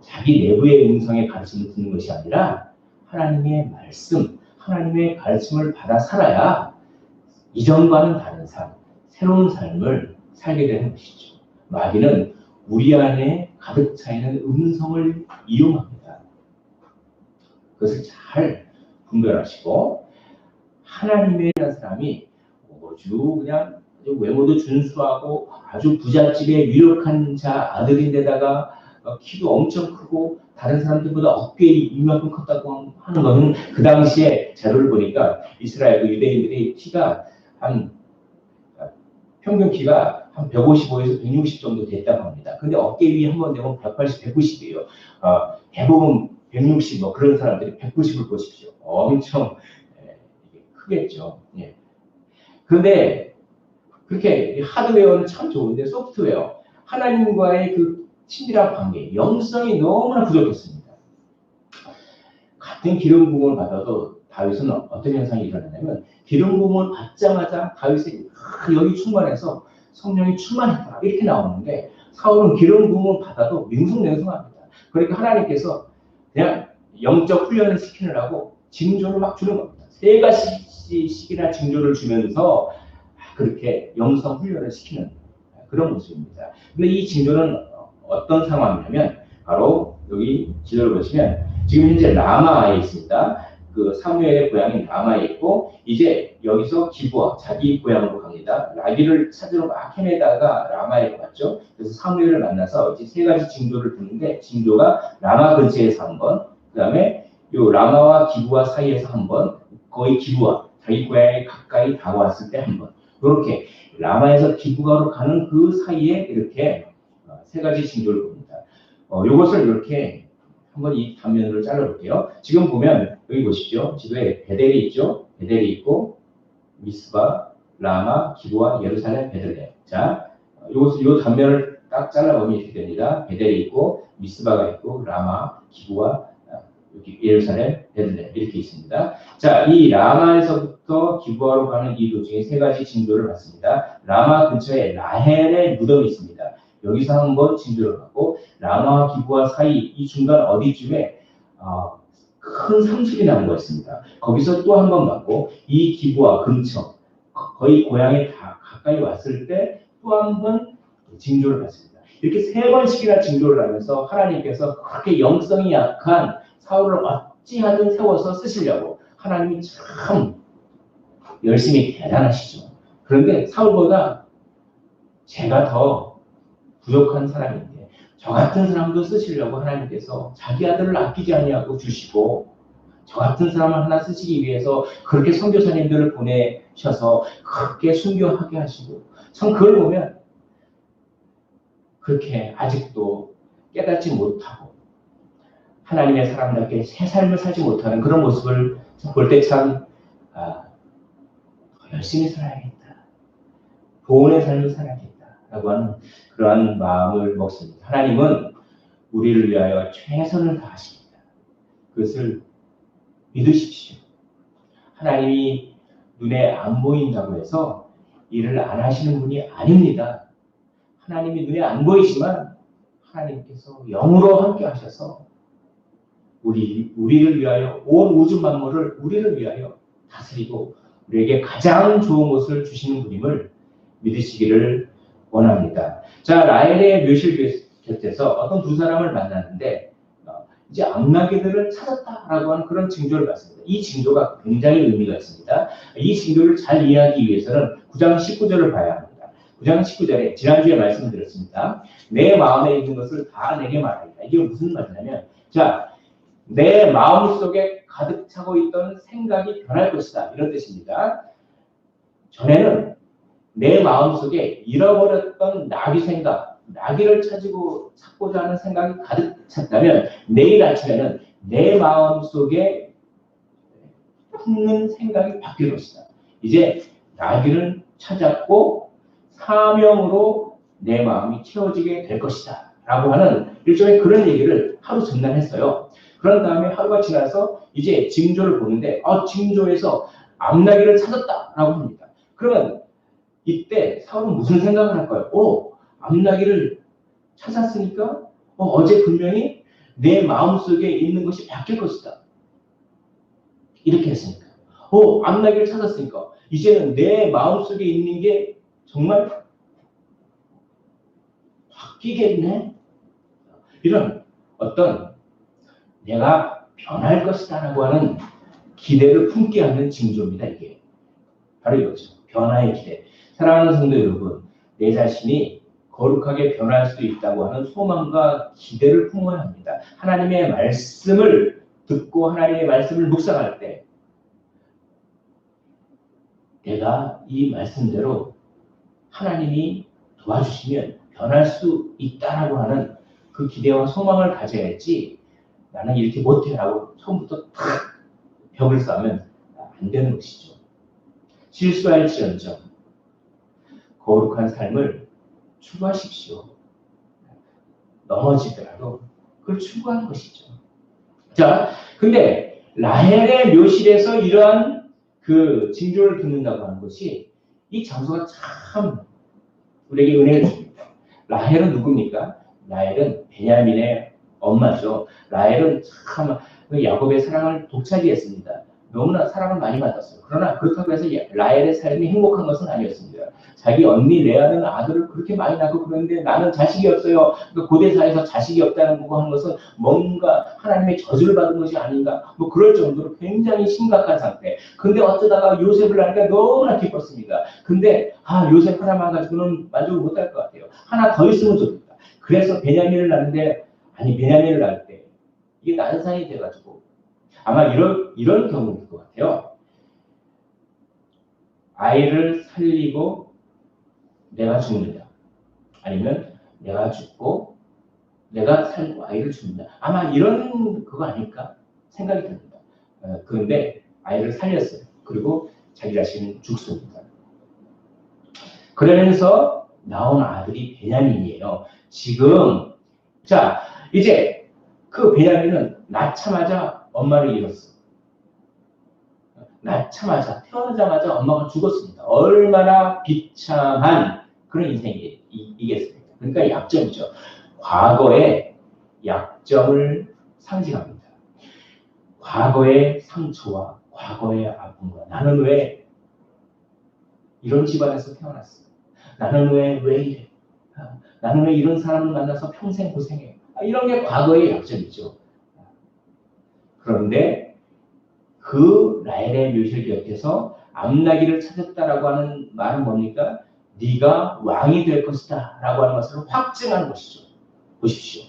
자기 내부의 음성의 가르침을 듣는 것이 아니라 하나님의 말씀, 하나님의 가르침을 받아 살아야 이전과는 다른 삶, 새로운 삶을 살게 되는 것이죠. 마귀는 우리 안에 가득 차 있는 음성을 이용합니다. 그것을 잘 분별하시고 하나님의 사람이 아주 그냥 외모도 준수하고 아주 부잣집의 유력한 자 아들인데다가 키도 엄청 크고 다른 사람들보다 어깨 이만큼 컸다고 하는 것은 그 당시에 자료를 보니까 이스라엘 유대인들의 키가 한 평균 키가 한 155에서 160 정도 됐다고 합니다. 근데 어깨 위에 한번 되면 180, 190이에요. 대부분 160 뭐 그런 사람들이 190을 보십시오. 엄청 크겠죠. 예. 그런데 그렇게 하드웨어는 참 좋은데 소프트웨어, 하나님과의 그 친밀한 관계, 영성이 너무나 부족했습니다. 같은 기름 부음을 받아도 다윗은 어떤 현상이 일어나냐면 기름 부음을 받자마자 다윗이 여기 충만해서 성령이 충만했다 이렇게 나오는데 사울은 기름 부음을 받아도 맹숭맹숭합니다. 그러니까 하나님께서 그냥 영적 훈련을 시키느라고 징조를 막 주는 겁니다. 3가지씩이나 징조를 주면서 그렇게 영성 훈련을 시키는 그런 모습입니다. 근데 이 징조는 어떤 상황이냐면 바로 여기 지도를 보시면 지금 현재 라마에 있습니다. 그 사무엘의 고향인 라마에 있고 이제 여기서 기브아 자기 고향으로 갑니다. 라기를 찾으러 막 헤매다가 라마에 왔죠. 그래서 사무엘을 만나서 이제 3가지 징조를 듣는데 징조가 라마 근처에서 한 번, 그 다음에 요 라마와 기브아 사이에서 한 번, 거의 기브아 자기 고향에 가까이 다가왔을 때 한 번, 이렇게 라마에서 기브아로 가는 그 사이에 이렇게 3가지 징조를 봅니다. 이것을 이렇게 한번 이 단면으로 잘라볼게요. 지금 보면 여기 보십시오. 지도에 베델이 있죠. 베델이 있고 미스바, 라마, 기브아, 예루살렘, 베들레헴. 자, 이 단면을 딱 잘라보면 이렇게 됩니다. 베델이 있고 미스바가 있고 라마, 기브아, 여기 예루살렘, 베들레헴 이렇게 있습니다. 자, 이 라마에서부터 기브아로 가는 이 도중에 3가지 징조를 받습니다. 라마 근처에 라헬의 무덤이 있습니다. 여기서 한번 징조를 받고 라마와 기브아 사이 이 중간 어디쯤에 큰 상실이 나는 거 있습니다. 거기서 또 한 번 받고 이 기브아 근처 거의 고향에 다 가까이 왔을 때 또 한 번 징조를 받습니다. 이렇게 3번씩이나 징조를 하면서 하나님께서 그렇게 영성이 약한 사울을 어찌하든 세워서 쓰시려고 하나님이 참 열심히 대단하시죠. 그런데 사울보다 제가 더 부족한 사람인데 저 같은 사람도 쓰시려고 하나님께서 자기 아들을 아끼지 아니하고 주시고 저 같은 사람을 하나 쓰시기 위해서 그렇게 선교사님들을 보내셔서 그렇게 순교하게 하시고 참 그걸 보면 그렇게 아직도 깨닫지 못하고 하나님의 사람답게 새 삶을 살지 못하는 그런 모습을 볼 때 참 열심히 살아야겠다. 보온의 삶을 살아야겠다. 라고 하는 그러한 마음을 먹습니다. 하나님은 우리를 위하여 최선을 다하십니다. 그것을 믿으십시오. 하나님이 눈에 안 보인다고 해서 일을 안 하시는 분이 아닙니다. 하나님이 눈에 안 보이지만 하나님께서 영으로 함께 하셔서 우리를 위하여 온 우주 만물을 우리를 위하여 다스리고 우리에게 가장 좋은 것을 주시는 분임을 믿으시기를 원합니다. 자, 라헬의 묘실 곁에서 어떤 2사람을 만났는데 이제 암나귀들을 찾았다라고 하는 그런 징조를 받습니다. 이 징조가 굉장히 의미가 있습니다. 이 징조를 잘 이해하기 위해서는 9장 19절을 봐야 합니다. 9장 19절에 지난주에 말씀드렸습니다. 내 마음에 있는 것을 다 내게 말하리라. 이게 무슨 말이냐면 자, 내 마음속에 가득 차고 있던 생각이 변할 것이다. 이런 뜻입니다. 전에는 내 마음속에 잃어버렸던 나귀 생각, 나귀를 찾고자 하는 생각이 가득 찼다면 내일 아침에는 내 마음속에 품는 생각이 바뀔 것이다. 이제 나귀를 찾았고 사명으로 내 마음이 채워지게 될 것이다. 라고 하는 일종의 그런 얘기를 하루 전날 했어요. 그런 다음에 하루가 지나서 이제 징조를 보는데 징조에서 암나귀를 찾았다라고 합니다. 그러면 이때 사울은 무슨 생각을 할까요? 암나귀를 찾았으니까 어제 분명히 내 마음속에 있는 것이 바뀔 것이다. 이렇게 했으니까. 암나귀를 찾았으니까 이제는 내 마음속에 있는 게 정말 바뀌겠네? 이런 어떤 내가 변할 것이다 라고 하는 기대를 품게 하는 징조입니다. 이게 바로 이거죠. 변화의 기대. 사랑하는 성도 여러분, 내 자신이 거룩하게 변할 수 있다고 하는 소망과 기대를 품어야 합니다. 하나님의 말씀을 듣고 하나님의 말씀을 묵상할 때 내가 이 말씀대로 하나님이 도와주시면 변할 수 있다라고 하는 그 기대와 소망을 가져야지 나는 이렇게 못해라고 처음부터 탁 벽을 쌓으면 안 되는 것이죠. 실수할지언정 거룩한 삶을 추구하십시오. 넘어지더라도 그걸 추구하는 것이죠. 자, 근데 라헬의 묘실에서 이러한 그 징조를 듣는다고 하는 것이 이 장소가 참 우리에게 은혜를 줍니다. 라헬은 누굽니까? 라헬은 베냐민의 엄마죠. 라헬은 참 야곱의 사랑을 독차지했습니다. 너무나 사랑을 많이 받았어요. 그러나 그렇다고 해서 라헬의 삶이 행복한 것은 아니었습니다. 자기 언니 레아는 아들을 그렇게 많이 낳고 그러는데 나는 자식이 없어요. 그러니까 고대사에서 자식이 없다는 거 하는 것은 뭔가 하나님의 저주를 받은 것이 아닌가 뭐 그럴 정도로 굉장히 심각한 상태. 근데 어쩌다가 요셉을 낳으니까 너무나 기뻤습니다. 근데 요셉 하나만 가지고는 만족을 못할 것 같아요. 하나 더 있으면 좋겠다. 그래서 베냐민을 낳는데 베냐민을 낳을 때 이게 난산이 돼가지고 아마 이런 경우일 것 같아요. 아이를 살리고 내가 죽는다. 아니면 내가 죽고 내가 살고 아이를 죽는다. 아마 이런 그거 아닐까 생각이 듭니다. 그런데 아이를 살렸어요. 그리고 자기 자신은 죽습니다. 그러면서 나온 아들이 베냐민이에요. 지금 자 이제 그 베냐민은 낳자마자 엄마를 잃었어. 낳자마자 태어나자마자 엄마가 죽었습니다. 얼마나 비참한 그런 인생이겠습니까? 그러니까 약점이죠. 과거의 약점을 상징합니다. 과거의 상처와 과거의 아픔과 나는 왜 이런 집안에서 태어났어? 나는 왜 이래? 나는 왜 이런 사람을 만나서 평생 고생해? 이런 게 과거의 약점이죠. 그런데 그 라헬의 묘실 곁에서 암나기를 찾았다라고 하는 말은 뭡니까? 네가 왕이 될 것이다 라고 하는 것을 확증하는 것이죠. 보십시오.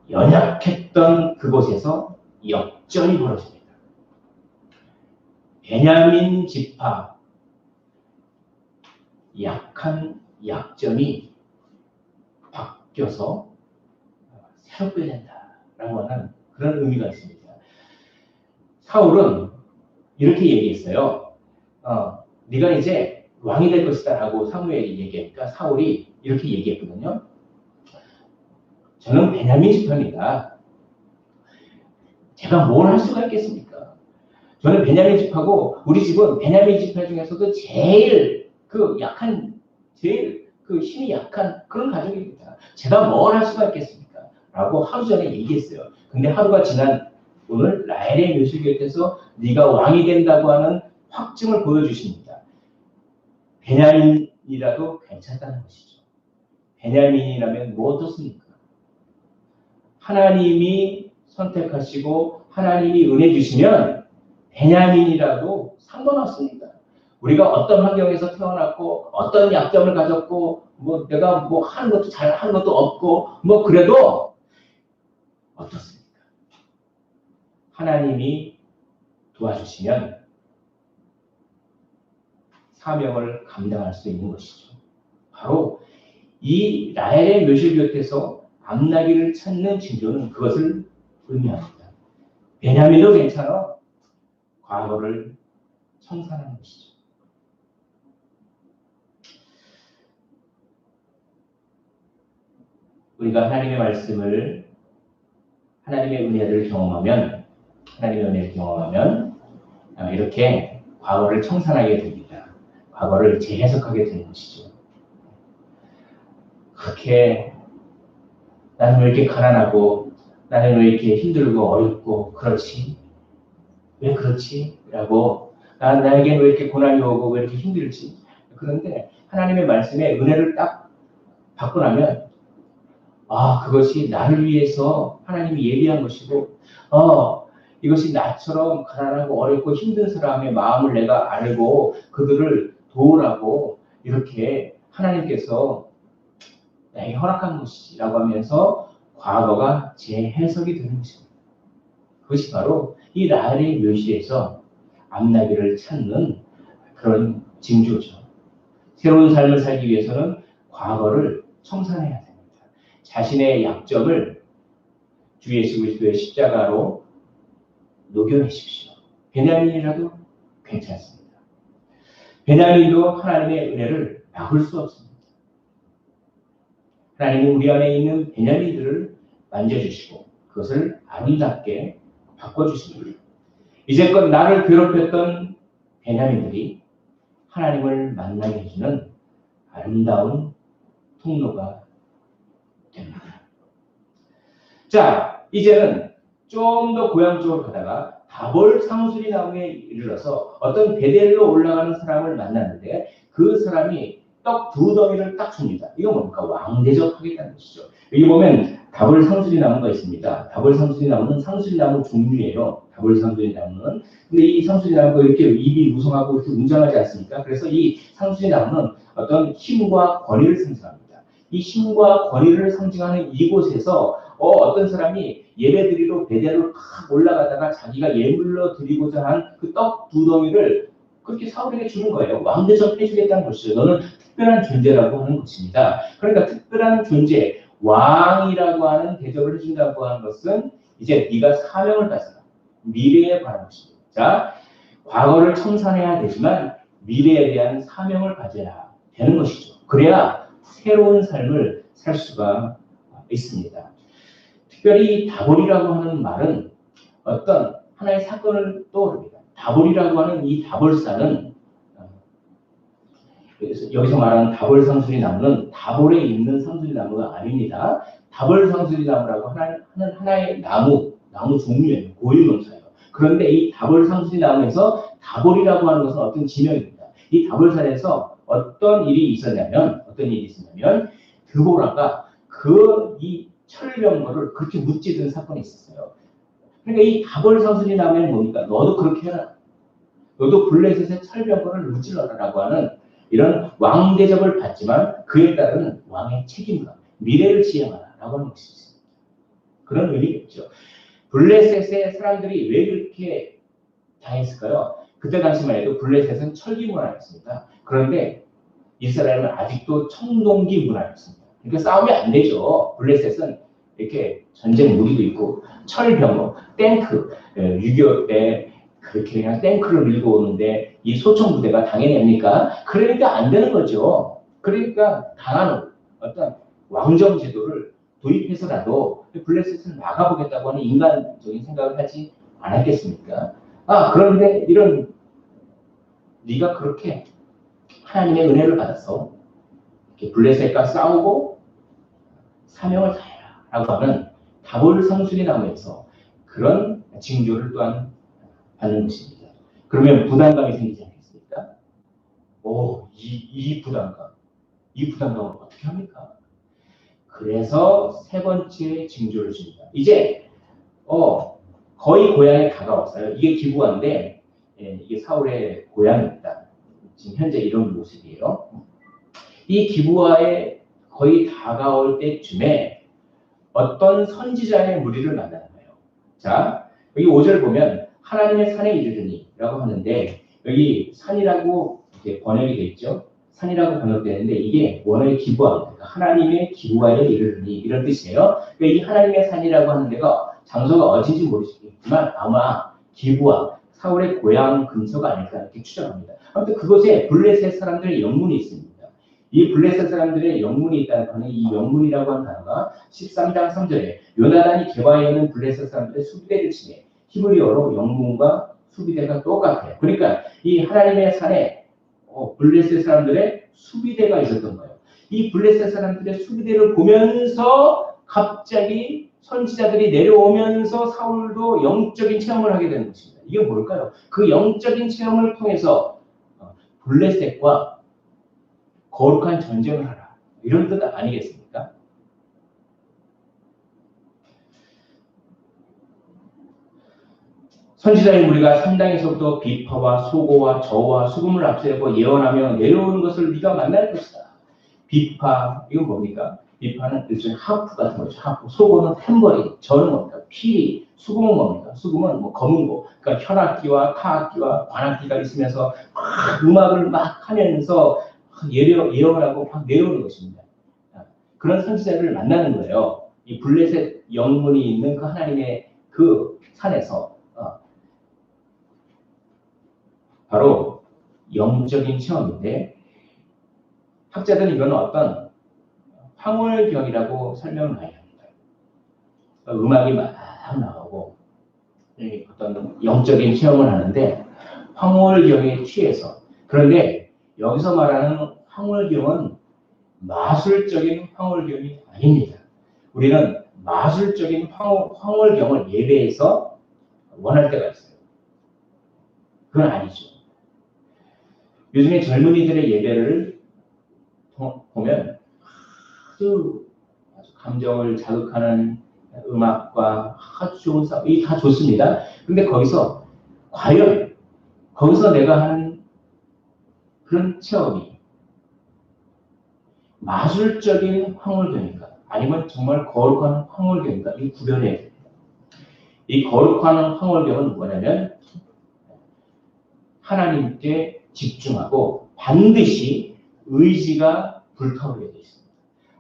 연약했던 그곳에서 역전이 벌어집니다. 베냐민 지파 약한 약점이 바뀌어서 새롭게 된다라고 하는 그런 의미가 있습니다. 사울은 이렇게 얘기했어요. 네가 이제 왕이 될 것이다 라고 사무엘이 얘기하니까 사울이 이렇게 얘기했거든요. 저는 베냐민 지파입니다. 제가 뭘 할 수가 있겠습니까? 저는 베냐민 지파고 우리 집은 베냐민 지파 중에서도 제일 제일 힘이 약한 그런 가족입니다. 제가 뭘 할 수가 있겠습니까? 라고 하루 전에 얘기했어요. 근데 하루가 지난 오늘 라헬의 묘실 곁에서 네가 왕이 된다고 하는 확증을 보여주십니다. 베냐민이라도 괜찮다는 것이죠. 베냐민이라면 뭐 어떻습니까? 하나님이 선택하시고 하나님이 은혜 주시면 베냐민이라도 상관없습니다. 우리가 어떤 환경에서 태어났고 어떤 약점을 가졌고 내가 하는 것도 잘 하는 것도 없고 그래도 어떻습니까? 하나님이 도와주시면 사명을 감당할 수 있는 것이죠. 바로 이 라헬의 묘실 곁에서 암나기를 찾는 징조는 그것을 의미합니다. 베냐민도 괜찮아. 과거를 청산하는 것이죠. 우리가 하나님의 말씀을 하나님의 은혜를 경험하면 이렇게 과거를 청산하게 됩니다. 과거를 재해석하게 되는 것이죠. 그렇게 나는 왜 이렇게 가난하고 나는 왜 이렇게 힘들고 어렵고 그렇지? 왜 그렇지? 라고 나에겐 왜 이렇게 고난이 오고 왜 이렇게 힘들지? 그런데 하나님의 말씀에 은혜를 딱 받고 나면 그것이 나를 위해서 하나님이 예비한 것이고 이것이 나처럼 가난하고 어렵고 힘든 사람의 마음을 내가 알고 그들을 도우라고 이렇게 하나님께서 나에게 허락한 것이라고 하면서 과거가 재해석이 되는 것입니다. 그것이 바로 이 라헬의 묘실에서 암나기를 찾는 그런 징조죠. 새로운 삶을 살기 위해서는 과거를 청산해야 됩니다. 자신의 약점을 주 예수 그리스도의 십자가로 녹여내십시오. 베냐민이라도 괜찮습니다. 베냐민도 하나님의 은혜를 막을 수 없습니다. 하나님은 우리 안에 있는 베냐민들을 만져주시고 그것을 아름답게 바꿔주십니다. 이제껏 나를 괴롭혔던 베냐민들이 하나님을 만나게 해주는 아름다운 통로가 됩니다. 자, 이제는 좀 더 고향 쪽으로 가다가 다볼 상수리 나무에 이르러서 어떤 베델로 올라가는 사람을 만났는데 그 사람이 떡 2덩이를 딱 줍니다. 이거 뭡니까? 왕대접하겠다는 것이죠. 여기 보면 다볼 상수리 나무가 있습니다. 다볼 상수리 나무는 상수리 나무 종류예요. 다볼 상수리 나무는. 근데 이 상수리 나무가 이렇게 입이 무성하고 이렇게 웅장하지 않습니까? 그래서 이 상수리 나무는 어떤 힘과 권위를 상징합니다. 이 힘과 권위를 상징하는 이곳에서 어떤 사람이 예배드리러 베델로 탁 올라가다가 자기가 예물로 드리고자 한 그 떡 2덩이를 그렇게 사울에게 주는 거예요. 왕대접 해주겠다는 것이죠. 너는 특별한 존재라고 하는 것입니다. 그러니까 특별한 존재, 왕이라고 하는 대접을 해준다고 하는 것은 이제 네가 사명을 가져라. 미래에 관한 것입니다. 자, 과거를 청산해야 되지만 미래에 대한 사명을 가져야 되는 것이죠. 그래야 새로운 삶을 살 수가 있습니다. 특별히 다볼이라고 하는 말은 어떤 하나의 사건을 떠오릅니다. 다볼이라고 하는 이 다볼산은 여기서 말하는 다볼 상수리 나무는 다볼에 있는 상수리 나무가 아닙니다. 다볼 상수리 나무라고 하는 하나의 나무 종류예요. 고유명사예요. 그런데 이 다볼 상수리 나무에서 다볼이라고 하는 것은 어떤 지명입니다. 이 다볼산에서 어떤 일이 있었냐면 드보라가 이 철병거를 그렇게 무찌든 사건이 있었어요. 그러니까 이 다볼 상수리 나무에는 뭡니까? 너도 그렇게 해라. 너도 블레셋의 철병거를 무찔러라라고 하는 이런 왕대접을 받지만 그에 따른 왕의 책임과 미래를 지향하라라고 하는 것이 있습니다. 그런 의미겠죠. 블레셋의 사람들이 왜 그렇게 당했을까요? 그때 당시만 해도 블레셋은 철기 문화였습니다. 그런데 이스라엘은 아직도 청동기 문화였습니다. 그러니까 싸우면 안 되죠. 블레셋은 이렇게 전쟁 무기도 있고 철병거, 탱크, 6.25 때 그렇게 그냥 탱크를 밀고 오는데 이 소총 부대가 당연히 합니까? 그러니까 안 되는 거죠. 그러니까 강한 어떤 왕정 제도를 도입해서라도 블레셋을 막아보겠다고 하는 인간적인 생각을 하지 않았겠습니까? 그런데 네가 그렇게 하나님의 은혜를 받아서 블레셋과 싸우고 사명을 다해라 라고 하는 다볼 상수리 나무에서 그런 징조를 또한 받는 것입니다. 그러면 부담감이 생기지 않겠습니까? 이 부담감을 어떻게 합니까? 그래서 세 번째 징조를 줍니다. 이제 거의 고향에 가까웠어요. 이게 기브아인데 이게 사울의 고향입니다. 지금 현재 이런 모습이에요. 이 기브아에 거의 다가올 때쯤에 어떤 선지자의 무리를 만나는 거예요. 자, 여기 5절 보면 하나님의 산에 이르르니라고 하는데 여기 산이라고 이렇게 번역이 되어 있죠. 산이라고 번역되는데 이게 원어의 기브아입니다. 그러니까 하나님의 기브아에 이르르니 이런 뜻이에요. 그러니까 이 하나님의 산이라고 하는 데가 장소가 어딘지 모르겠지만 아마 기브아, 사울의 고향 근처가 아닐까 이렇게 추정합니다. 아무튼 그곳에 블레셋 사람들의 영문이 있습니다. 이 블레셋 사람들의 영문이 있다는 거는 이 영문이라고 하는 단어가 13장 3절에 요나단이 개바에 있는 블레셋 사람들의 수비대를 치네. 히브리어로 영문과 수비대가 똑같아요. 그러니까 이 하나님의 산에 블레셋 사람들의 수비대가 있었던 거예요. 이 블레셋 사람들의 수비대를 보면서 갑자기 선지자들이 내려오면서 사울도 영적인 체험을 하게 되는 것입니다. 이게 뭘까요? 그 영적인 체험을 통해서 블레셋과 거룩한 전쟁을 하라. 이런 뜻 아니겠습니까? 선지자의 무리가 산당에서부터 비파와 소고와 저와 수금을 앞세우고 예언하며 내려오는 것을 네가 만날 것이다. 비파, 이건 뭡니까? 비파는 일종의 하프 같은 거죠. 하프. 소고는 탬버린, 저는 뭡니까? 피리, 수금은 뭡니까? 수금은 검은고. 그러니까 현악기와 타악기와 관악기가 있으면서 막 음악을 막 하면서 예언을 하고 막 내려오는 것입니다. 그런 선지자를 만나는 거예요. 이 블레셋 영문이 있는 그 하나님의 그 산에서 바로 영적인 체험인데 학자들은 이거는 어떤 황홀경이라고 설명을 많이 합니다. 음악이 막 나오고 어떤 영적인 체험을 하는데 황홀경에 취해서. 그런데 여기서 말하는 황홀경은 마술적인 황홀경이 아닙니다. 우리는 마술적인 황홀경을 예배에서 원할 때가 있어요. 그건 아니죠. 요즘에 젊은이들의 예배를 보면 아주 감정을 자극하는 음악과 아주 좋은 이 다 좋습니다. 근데 거기서 과연 거기서 내가 하는 그런 체험이 마술적인 황홀경인가 아니면 정말 거룩한 황홀경인가 이 구별해야 됩니다. 이 거룩한 황홀경은 뭐냐면 하나님께 집중하고 반드시 의지가 불타오르게 되어 있습니다.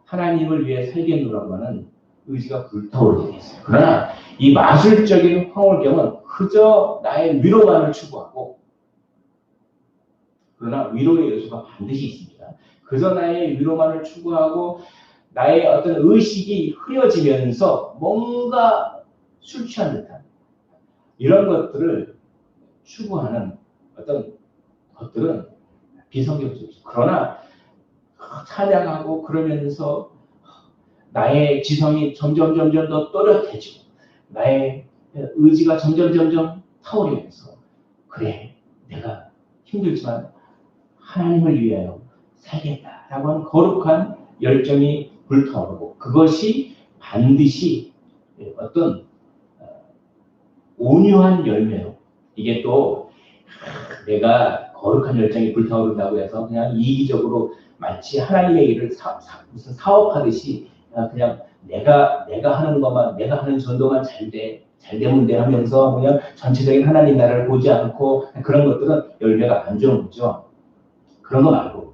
하나님을 위해 살겠노라고 하는 의지가 불타오르게 되어 있어요. 그러나 이 마술적인 황홀경은 그저 나의 위로만을 추구하고 그러나 위로의 요소가 반드시 있습니다. 그저 나의 위로만을 추구하고 나의 어떤 의식이 흐려지면서 뭔가 술 취한 듯한 이런 것들을 추구하는 어떤 것들은 비성경적이죠. 그러나 찬양하고 그러면서 나의 지성이 점점 더 또렷해지고 나의 의지가 점점 타오르면서 그래 내가 힘들지만 하나님을 위하여 살겠다라고 하는 거룩한 열정이 불타오르고 그것이 반드시 어떤 온유한 열매로 이게 또 내가 거룩한 열정이 불타오른다고 해서 그냥 이기적으로 마치 하나님의 일을 무슨 사업하듯이 그냥 내가 하는 것만 내가 하는 전도만 잘 되면 돼 하면서 그냥 전체적인 하나님 나라를 보지 않고 그런 것들은 열매가 안 좋은 거죠. 그런 거 말고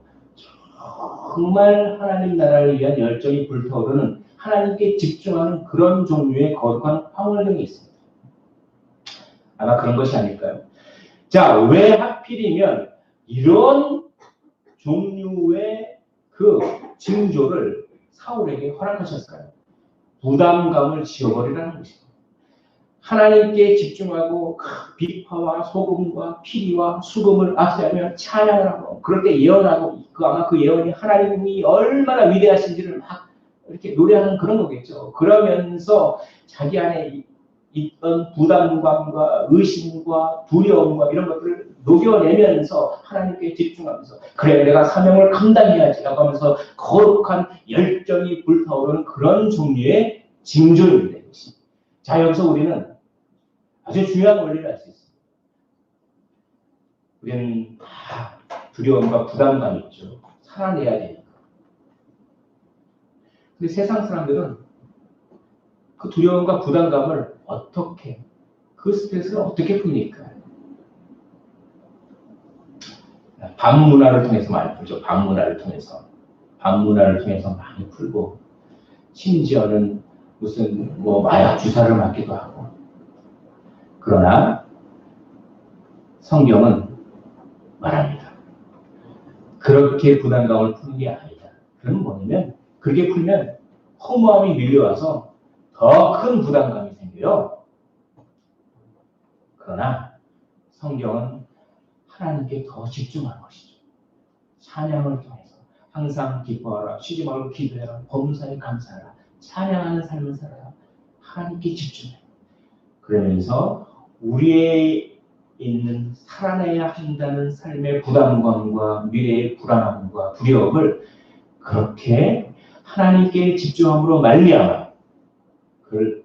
정말 하나님 나라를 위한 열정이 불타오르는 하나님께 집중하는 그런 종류의 거룩한 황홀경이 있습니다. 아마 그런 것이 아닐까요? 자, 왜 하필이면 이런 종류의 그 징조를 사울에게 허락하셨을까요? 부담감을 지워버리라는 것입니다. 하나님께 집중하고 비파와 소금과 피리와 수금을 앞세우며 찬양을 하고 그럴 때 예언하고 아마 그 예언이 하나님이 얼마나 위대하신지를 막 이렇게 노래하는 그런 거겠죠. 그러면서 자기 안에 있던 부담감과 의심과 두려움과 이런 것들을 녹여내면서 하나님께 집중하면서 그래 내가 사명을 감당해야지라고 하면서 거룩한 열정이 불타오르는 그런 종류의 징조입니다. 자 여기서 우리는 아주 중요한 원리를 알 수 있습니다. 우리는 다 두려움과 부담감이 있죠. 살아내야 되니까. 근데 세상 사람들은 그 두려움과 부담감을 어떻게, 그 스트레스를 어떻게 풉니까? 밤문화를 통해서 많이 풀죠. 밤문화를 통해서 많이 풀고, 심지어는 무슨 마약 주사를 맞기도 하고. 그러나 성경은 말합니다. 그렇게 부담감을 푸는 게 아니다. 그건 뭐냐면, 그렇게 풀면 허무함이 밀려와서 더 큰 부담감이 생겨요. 그러나 성경은 하나님께 더 집중하는 것이죠. 찬양을 통해서 항상 기뻐하라, 쉬지 말고 기도해라, 범사에 감사하라, 찬양하는 삶을 살아라, 하나님께 집중해. 그러면서 우리의 있는 살아내야 한다는 삶의 부담감과 미래의 불안함과 두려움을 그렇게 하나님께 집중함으로 말미암아 그걸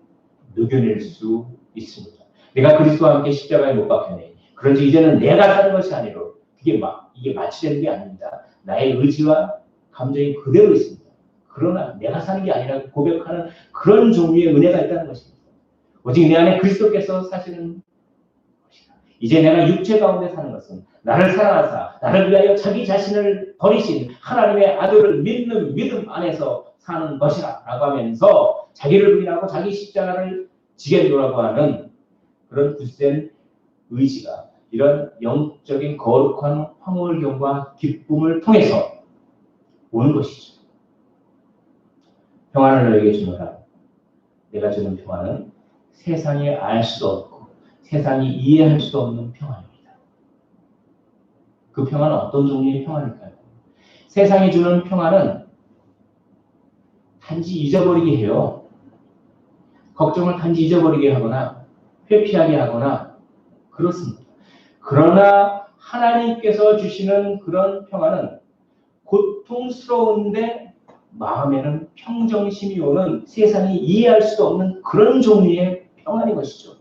녹여낼 수 있습니다. 내가 그리스도와 함께 십자가에 못 박혔네. 그런지 이제는 내가 사는 것이 아니라 이게 마치되는 게 아닙니다. 나의 의지와 감정이 그대로 있습니다. 그러나 내가 사는 게 아니라 고백하는 그런 종류의 은혜가 있다는 것입니다. 오직 내 안에 그리스도께서 사시는 것이다. 이제 내가 육체 가운데 사는 것은 나를 사랑하사 나를 위하여 자기 자신을 버리신 하나님의 아들을 믿는 믿음 안에서 사는 것이라 라고 하면서 자기를 부인하고 자기 십자가를 지겠노라고 하는 그런 굳센 의지가 이런 영적인 거룩한 황홀경과 기쁨을 통해서 오는 것이죠. 평안을 너에게 주노라. 내가 주는 평안은 세상에 알 수도 없고 세상이 이해할 수 없는 평안입니다. 그 평안은 어떤 종류의 평안일까요? 세상이 주는 평안은 단지 잊어버리게 해요. 걱정을 단지 잊어버리게 하거나 회피하게 하거나 그렇습니다. 그러나 하나님께서 주시는 그런 평안은 고통스러운데 마음에는 평정심이 오는 세상이 이해할 수 없는 그런 종류의 평안인 것이죠.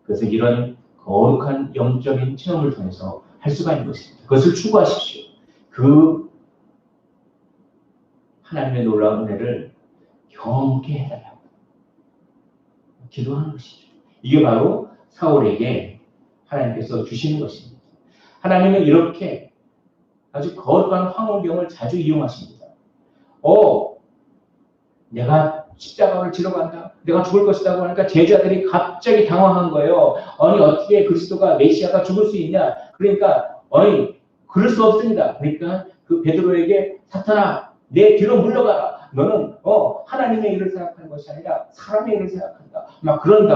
그래서 이런 거룩한 영적인 체험을 통해서 할 수가 있는 것입니다. 그것을 추구하십시오. 그 하나님의 놀라운 은혜를 경험케 해달라고 기도하는 것이죠. 이게 바로 사울에게 하나님께서 주시는 것입니다. 하나님은 이렇게 아주 거룩한 황홀경을 자주 이용하십니다. 내가 십자가를 지러 간다. 내가 죽을 것이라고 하니까 제자들이 갑자기 당황한 거예요. 아니 어떻게 그리스도가 메시아가 죽을 수 있냐. 그러니까 그럴 수 없습니다. 그러니까 그 베드로에게 사탄아 내 뒤로 물러가라. 너는 하나님의 일을 생각하는 것이 아니라 사람의 일을 생각한다. 막 그런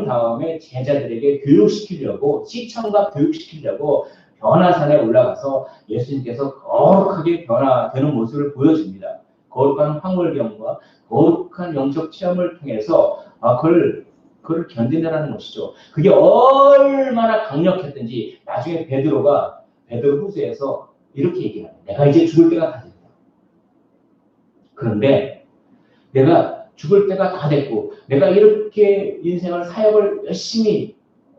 다음에 제자들에게 교육시키려고 시청과 교육시키려고 변화산에 올라가서 예수님께서 거룩하게 변화되는 모습을 보여줍니다. 거룩한 황홀경과 거룩한 영적 체험을 통해서 그걸 견딘다는 것이죠. 그게 얼마나 강력했든지 나중에 베드로 후서에서 이렇게 얘기합니다. 내가 이제 죽을 때가 다 됐다. 그런데 내가 죽을 때가 다 됐고 내가 이렇게 인생을 사역을 열심히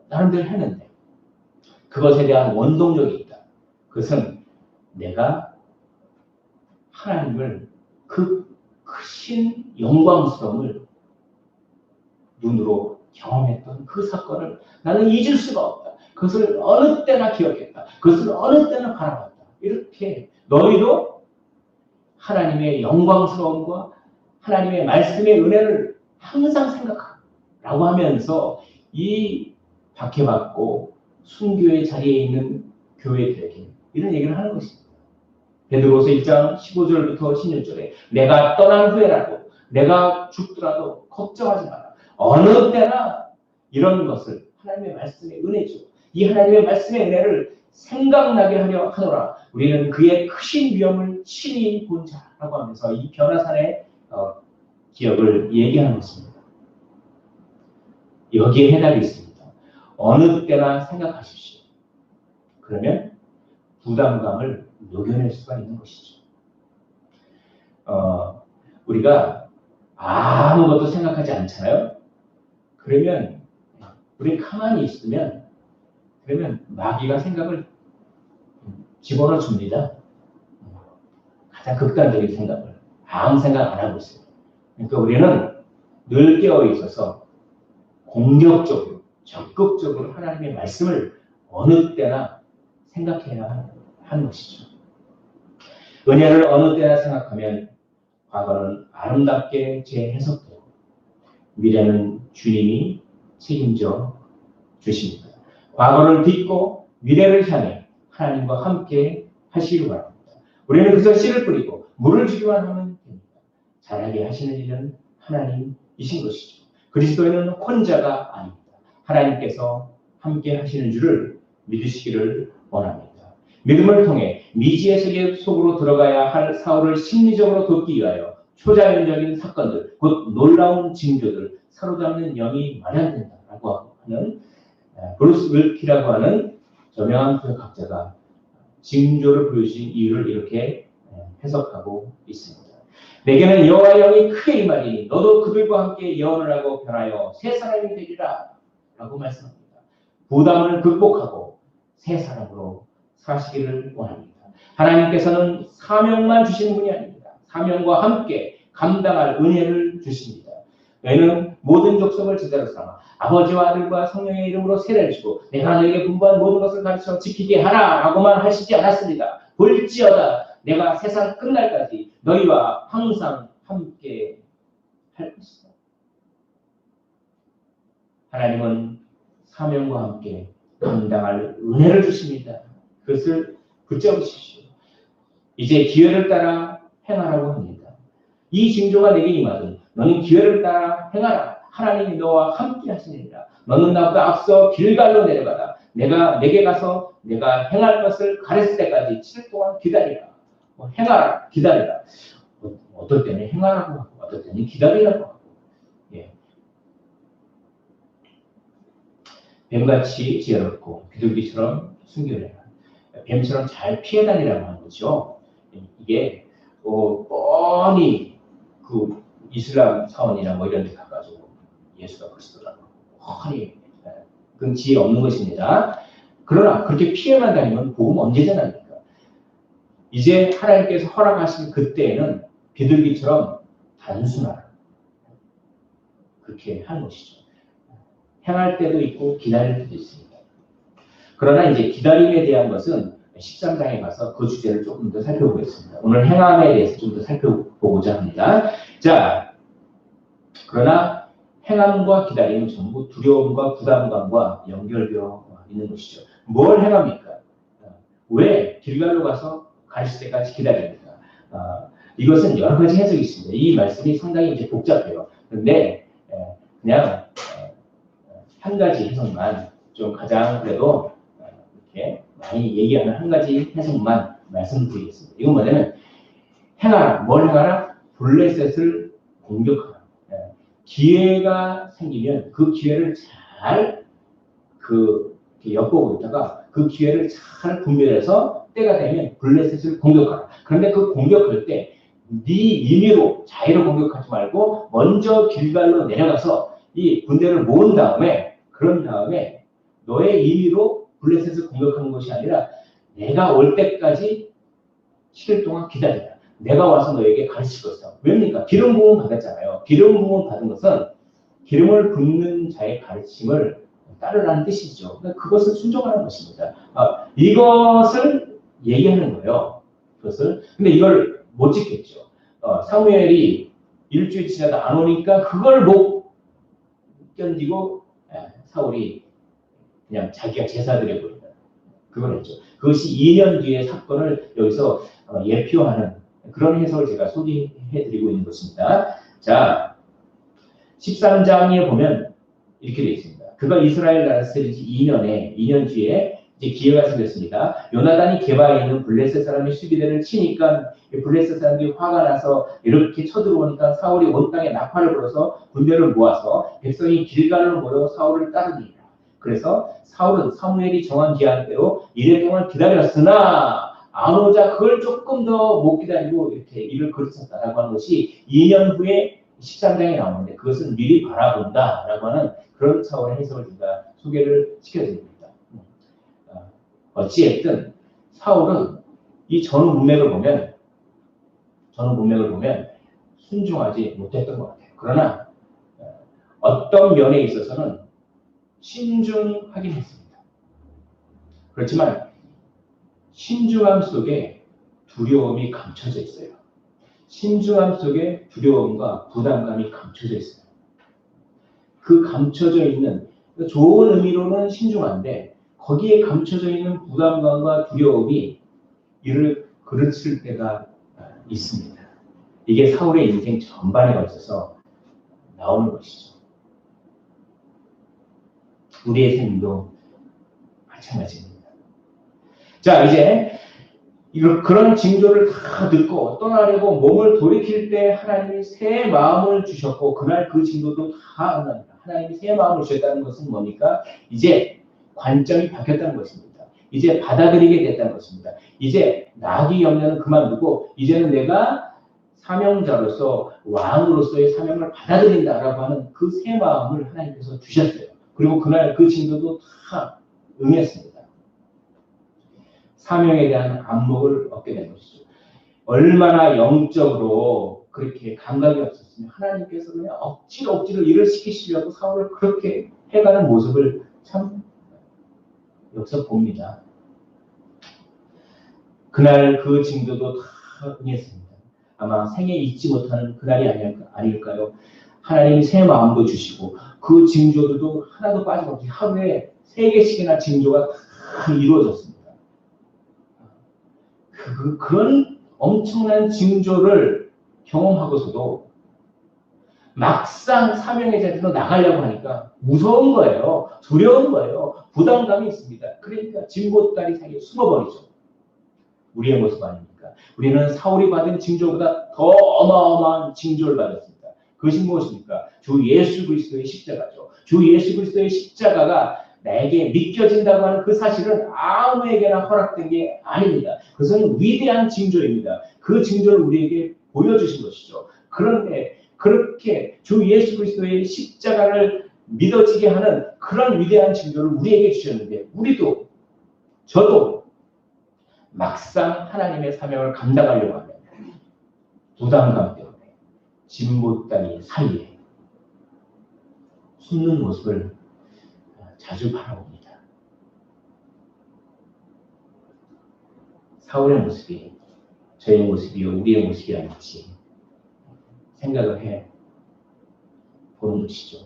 나름대로 했는데 그것에 대한 원동력이 있다. 그것은 내가 하나님을 그 크신 영광스러움을 눈으로 경험했던 그 사건을 나는 잊을 수가 없다. 그것을 어느 때나 기억했다. 그것을 어느 때나 바라봤다. 이렇게 너희도 하나님의 영광스러움과 하나님의 말씀의 은혜를 항상 생각하라고 하면서 이 박해받고 순교의 자리에 있는 교회들에게 이런 얘기를 하는 것입니다. 베드로서 1장 15절부터 16절에 내가 떠난 후에라도 내가 죽더라도 걱정하지 마라. 어느 때나 이런 것을 하나님의 말씀의 은혜죠. 이 하나님의 말씀의 은혜를 생각나게 하려 하노라. 우리는 그의 크신 위엄을 친히 본 자라고 하면서 이 변화산의 기억을 얘기하는 것입니다. 여기에 해답이 있습니다. 어느 때나 생각하십시오. 그러면 부담감을 녹여낼 수가 있는 것이죠. 우리가 아무것도 생각하지 않잖아요. 그러면 우리 가만히 있으면 그러면 마귀가 생각을 집어넣어 줍니다. 가장 극단적인 생각을 아무 생각 안 하고 있어요. 그러니까 우리는 늘 깨어 있어서 공격적으로 적극적으로 하나님의 말씀을 어느 때나 생각해야 하는 것이죠. 은혜를 어느 때나 생각하면 과거는 아름답게 재해석되고 미래는 주님이 책임져 주십니다. 과거를 딛고 미래를 향해 하나님과 함께 하시기 바랍니다. 우리는 그저 씨를 뿌리고 물을 주기만 하면 됩니다. 자라게 하시는 일은 하나님이신 것이죠. 그리스도인은 혼자가 아닙니다. 하나님께서 함께 하시는 줄을 믿으시기를 원합니다. 믿음을 통해 미지의 세계 속으로 들어가야 할 사울을 심리적으로 돕기 위하여 초자연적인 사건들, 곧 놀라운 징조들, 사로잡는 영이 마련된다라고 하는 브루스 윌키라고 하는 저명한 분학자가 징조를 보여주신 이유를 이렇게 해석하고 있습니다. 내게는 여호와의 영이 크게 임하리니 너도 그들과 함께 예언을 하고 변하여 새 사람이 되리라 라고 말씀합니다. 부담을 극복하고 새 사람으로 사시기를 원합니다. 하나님께서는 사명만 주시는 분이 아닙니다. 사명과 함께 감당할 은혜를 주십니다. 너희는 모든 족속을 제자로 삼아 아버지와 아들과 성령의 이름으로 세례를 주고 내가 너에게 분부한 모든 것을 가르쳐 지키게 하라 라고만 하시지 않았습니다. 볼지어다 내가 세상 끝날까지 너희와 항상 함께 할 것이다. 하나님은 사명과 함께 감당할 은혜를 주십니다. 그것을 붙잡으십시오. 이제 기회를 따라 행하라고 합니다. 이 징조가 내게 임하든 너는 기회를 따라 행하라. 하나님이 너와 함께 하시느니라. 너는 나보다 앞서 길갈로 내려가라. 내게 가서 내가 행할 것을 가르칠 때까지 7일 동안 기다리라. 행하라, 기다리라. 어떨 때는 행하라고 하고, 어떨 때는 기다리라고 하고. 예. 뱀같이 지혜롭고 비둘기처럼 순결해라. 뱀처럼 잘 피해 다니라고 하는 거죠. 이게 뻔히 그 이슬람 사원이나 뭐 이런 데 가가지고 예수가 그리스도라고 뻔히 그건 지혜 없는 것입니다. 그러나 그렇게 피해만 다니면 복음 언제 전합니까? 이제 하나님께서 허락하신 그때에는 비둘기처럼 단순하라. 그렇게 하는 것이죠. 행할 때도 있고 기다릴 때도 있습니다. 그러나 이제 기다림에 대한 것은 13장에 가서 그 주제를 조금 더 살펴보겠습니다. 오늘 행함에 대해서 좀 더 살펴보고자 합니다. 자, 그러나 행함과 기다림은 전부 두려움과 부담감과 연결되어 있는 것이죠. 뭘 행합니까? 왜 길갈로 가서 가르칠 때까지 기다립니까? 이것은 여러 가지 해석이 있습니다. 이 말씀이 상당히 이제 복잡해요. 그런데 그냥 한 가지 해석만 좀 가장 그래도 이렇게 많이 얘기하는 한 가지 해석만 말씀드리겠습니다. 이건 뭐냐면 행하라, 뭘 행하라? 블레셋을 공격하라. 기회가 생기면 그 기회를 잘 엿보고 있다가 그 기회를 잘 분별해서 때가 되면 블레셋을 공격하라. 그런데 그 공격할 때 네 임의로 자의로 공격하지 말고 먼저 길갈로 내려가서 이 군대를 모은 다음에 그런 다음에 너의 임의로 블레셋을 공격하는 것이 아니라 내가 올 때까지 7일 동안 기다리라. 내가 와서 너에게 가르칠 것이다. 왜입니까? 기름 부음 받았잖아요. 기름 부음 받은 것은 기름을 붓는 자의 가르침을 따르라는 뜻이죠. 그것을 순종하는 것입니다. 이것을 얘기하는 거예요. 근데 이걸 못 지켰죠. 사무엘이 일주일 지나도 안 오니까 그걸 못 견디고 사울이 그냥 자기가 제사 드려버린다. 그걸 했죠. 그것이 2년 뒤의 사건을 여기서 예표하는 그런 해석을 제가 소개해드리고 있는 것입니다. 자, 13장에 보면 이렇게 되어 있습니다. 그가 이스라엘 나라를 세리지 2년 뒤에 이제 기회가 생겼습니다. 요나단이 게바에 있는 블레셋 사람이 수비대를 치니까 블레셋 사람들이 화가 나서 이렇게 쳐들어오니까 사울이 온 땅에 나팔을 불어서 군대를 모아서 백성이 길갈로 모여 사울을 따르니라. 그래서 사울은 사무엘이 정한 기한대로 이래 동안 기다렸으나 안 오자 그걸 조금 더 못 기다리고 이렇게 일을 그르쳤다라고 하는 것이 2년 후에 13장에 나오는데 그것은 미리 바라본다라고 하는 그런 차원의 해석을 제가 소개를 시켜드립니다. 어찌됐든 사울은 이 전후 문맥을 보면 순종하지 못했던 것 같아요. 그러나 어떤 면에 있어서는 신중하긴 했습니다. 그렇지만 신중함 속에 두려움이 감춰져 있어요. 신중함 속에 두려움과 부담감이 감춰져 있어요. 그 감춰져 있는 좋은 의미로는 신중한데 거기에 감춰져 있는 부담감과 두려움이 이를 그르칠 때가 있습니다. 이게 사울의 인생 전반에 걸쳐서 나오는 것이죠. 우리의 삶도 마찬가지입니다. 자, 이제 그런 징조를 다 듣고 떠나려고 몸을 돌이킬 때 하나님이 새 마음을 주셨고 그날 그 징조도 다 응합니다. 하나님이 새 마음을 주셨다는 것은 뭡니까? 이제 관점이 바뀌었다는 것입니다. 이제 받아들이게 됐다는 것입니다. 이제 나귀 염려는 그만두고 이제는 내가 사명자로서 왕으로서의 사명을 받아들인다라고 하는 그 새 마음을 하나님께서 주셨어요. 그리고 그날 그 징조도 다 응했습니다. 사명에 대한 안목을 얻게 된 것이죠. 얼마나 영적으로 그렇게 감각이 없었으면 하나님께서 그냥 억지로 일을 시키시려고 사울을 그렇게 해가는 모습을 참 여기서 봅니다. 그날 그 징조도 다 응했습니다. 아마 생애 잊지 못하는 그날이 아닐까요? 하나님이 새 마음도 주시고 그 징조들도 하나도 빠짐없이 하루에 3개씩이나 징조가 다 이루어졌습니다. 그런 엄청난 징조를 경험하고서도 막상 사명의 자리로 나가려고 하니까 무서운 거예요. 두려운 거예요. 부담감이 있습니다. 그러니까 진보다리 사이에 숨어버리죠. 우리의 모습 아닙니까? 우리는 사울이 받은 징조보다 더 어마어마한 징조를 받았습니다. 그것이 무엇입니까? 주 예수 그리스도의 십자가죠. 주 예수 그리스도의 십자가가 나에게 믿겨진다고 하는 그 사실은 아무에게나 허락된 게 아닙니다. 그것은 위대한 징조입니다. 그 징조를 우리에게 보여주신 것이죠. 그런데 그렇게 주 예수 그리스도의 십자가를 믿어지게 하는 그런 위대한 징조를 우리에게 주셨는데 우리도 저도 막상 하나님의 사명을 감당하려고 하면 부담감 때문에 진보다리 사이에 숨는 모습을 자주 바라봅니다. 사울의 모습이 저의 모습이요 우리의 모습이 아닐지 생각을 해 보는 것이죠.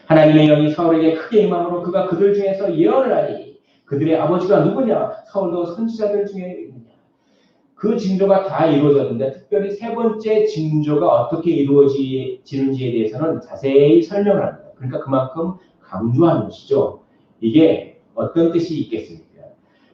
하나님의 영이 사울에게 크게 임함으로 그가 그들 중에서 예언을 하니 그들의 아버지가 누구냐? 사울도 선지자들 중에 있느냐? 그 징조가 다 이루어졌는데 특별히 세 번째 징조가 어떻게 이루어지는지에 대해서는 자세히 설명을 합니다. 그러니까 그만큼 강조하는 것이죠. 이게 어떤 뜻이 있겠습니까?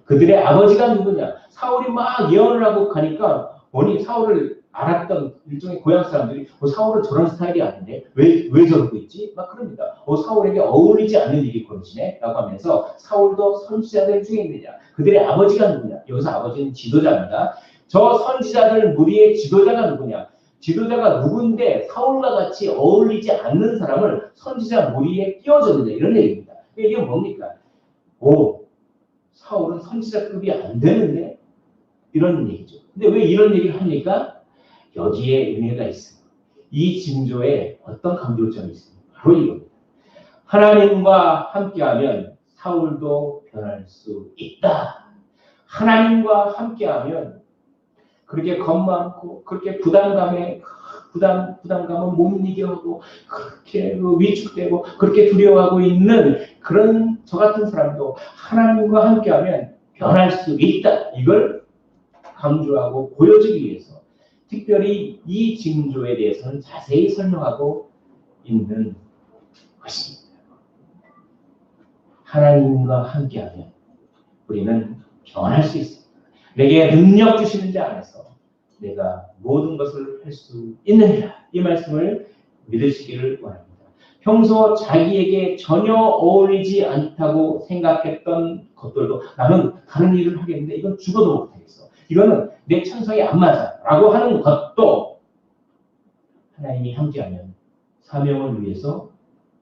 그들의 아버지가 누구냐? 사울이 막 예언을 하고 가니까 보니 사울을 알았던 일종의 고향 사람들이 사울은 저런 스타일이 아닌데 왜 저러고 있지? 막 그럽니다. 사울에게 어울리지 않는 일이 벌어지네? 라고 하면서 사울도 선지자들 중에 있느냐? 그들의 아버지가 누구냐? 여기서 아버지는 지도자입니다. 저 선지자들 무리의 지도자가 누구냐? 지도자가 누군데 사울과 같이 어울리지 않는 사람을 선지자 무리에 끼워줬느냐? 이런 얘기입니다. 이게 뭡니까? 사울은 선지자급이 안 되는데? 이런 얘기죠. 근데 왜 이런 얘기를 합니까? 여기에 의미가 있습니다. 이 징조에 어떤 강조점이 있습니까? 바로 이겁니다. 하나님과 함께하면 사울도 변할 수 있다. 하나님과 함께하면 그렇게 겁 많고 그렇게 부담감은 못 이겨하고 그렇게 위축되고 그렇게 두려워하고 있는 그런 저 같은 사람도 하나님과 함께하면 변할 수 있다. 이걸 강조하고 보여주기 위해서 특별히 이 징조에 대해서는 자세히 설명하고 있는 것입니다. 하나님과 함께하면 우리는 변할 수 있습니다. 내게 능력 주시는 자 안에서 내가 모든 것을 할 수 있느니라. 이 말씀을 믿으시기를 원합니다. 평소 자기에게 전혀 어울리지 않다고 생각했던 것들도 나는 다른 일을 하겠는데 이건 죽어도 못하겠어. 이거는 내 천성에 안 맞아. 라고 하는 것도 하나님이 함께하면 사명을 위해서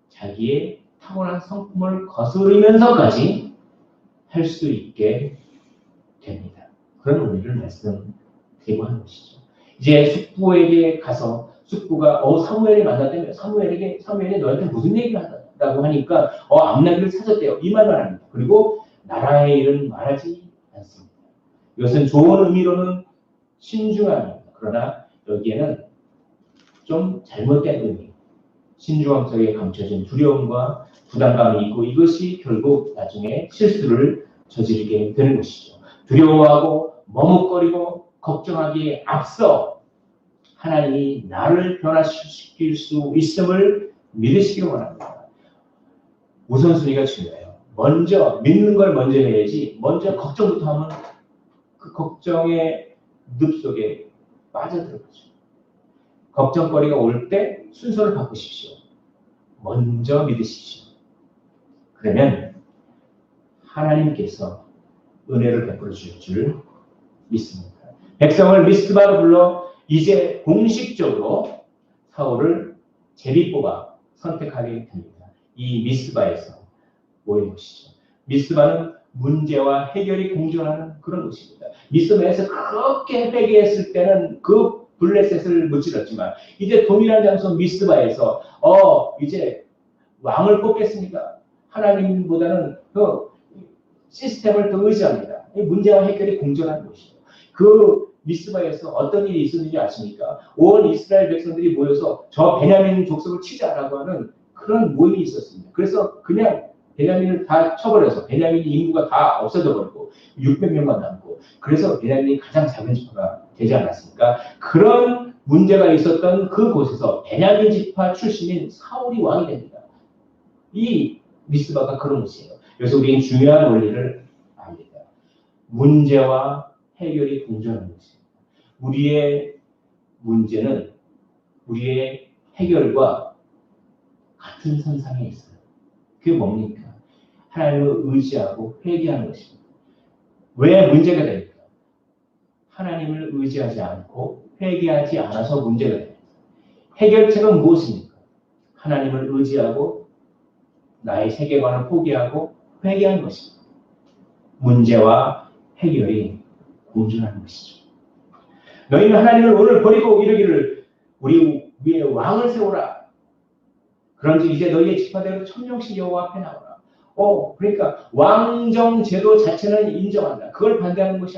자기의 탁월한 성품을 거스르면서까지 할 수 있게 됩니다. 그런 의미를 말씀드리고 하는 것이죠. 이제 숙부에게 가서 숙부가 사무엘을 만났다며 사무엘이 너한테 무슨 얘기를 한다고 하니까 암나기를 찾았대요. 이 말만 합니다. 그리고 나라의 일은 말하지 않습니다. 이것은 좋은 의미로는 신중함입니다. 그러나 여기에는 좀 잘못된 의미, 신중함 속에 감춰진 두려움과 부담감이 있고 이것이 결국 나중에 실수를 저지르게 되는 것이죠. 두려워하고 머뭇거리고 걱정하기에 앞서 하나님이 나를 변화시킬 수 있음을 믿으시기 원합니다. 우선순위가 중요해요. 먼저 믿는 걸 먼저 해야지 먼저 걱정부터 하면 그 걱정의 늪 속에 빠져들어가죠. 걱정거리가 올 때 순서를 바꾸십시오. 먼저 믿으십시오. 그러면 하나님께서 은혜를 베풀어 주실 줄 믿습니다. 백성을 미스바로 불러 이제 공식적으로 사울을 제비 뽑아 선택하게 됩니다. 이 미스바에서 모인 것이죠. 미스바는 문제와 해결이 공존하는 그런 곳입니다. 미스바에서 그렇게 회개했을 때는 그 블레셋을 무찔렀지만 이제 동일한 장소 미스바에서 이제 왕을 뽑겠습니까? 하나님보다는 그 시스템을 더 의지합니다. 문제와 해결이 공존하는 것이죠. 그 미스바에서 어떤 일이 있었는지 아십니까? 온 이스라엘 백성들이 모여서 저 베냐민 족속을 치자라고 하는 그런 모임이 있었습니다. 그래서 그냥 베냐민을 다 쳐버려서 베냐민 인구가 다 없어져 버리고 600명만 남고 그래서 베냐민이 가장 작은 지파가 되지 않았습니까? 그런 문제가 있었던 그곳에서 베냐민 지파 출신인 사울이 왕이 됩니다. 이 미스바가 그런 곳이에요. 그래서 우리는 중요한 원리를 압니다. 문제와 해결이 공존하는 것입니다. 우리의 문제는 우리의 해결과 같은 선상에 있어요. 그게 뭡니까? 하나님을 의지하고 회개하는 것입니다. 왜 문제가 됩니까? 하나님을 의지하지 않고 회개하지 않아서 문제가 됩니다. 해결책은 무엇입니까? 하나님을 의지하고 나의 세계관을 포기하고 회개하는 것입니다. 문제와 해결이 공존하는 것이죠. 너희는 하나님을 오늘 버리고 이르기를 우리 위에 왕을 세우라. 그런즉 이제 너희의 지파대로 천명씩 여호와 앞에 나오라. 그러니까 왕정 제도 자체는 인정한다. 그걸 반대하는 것이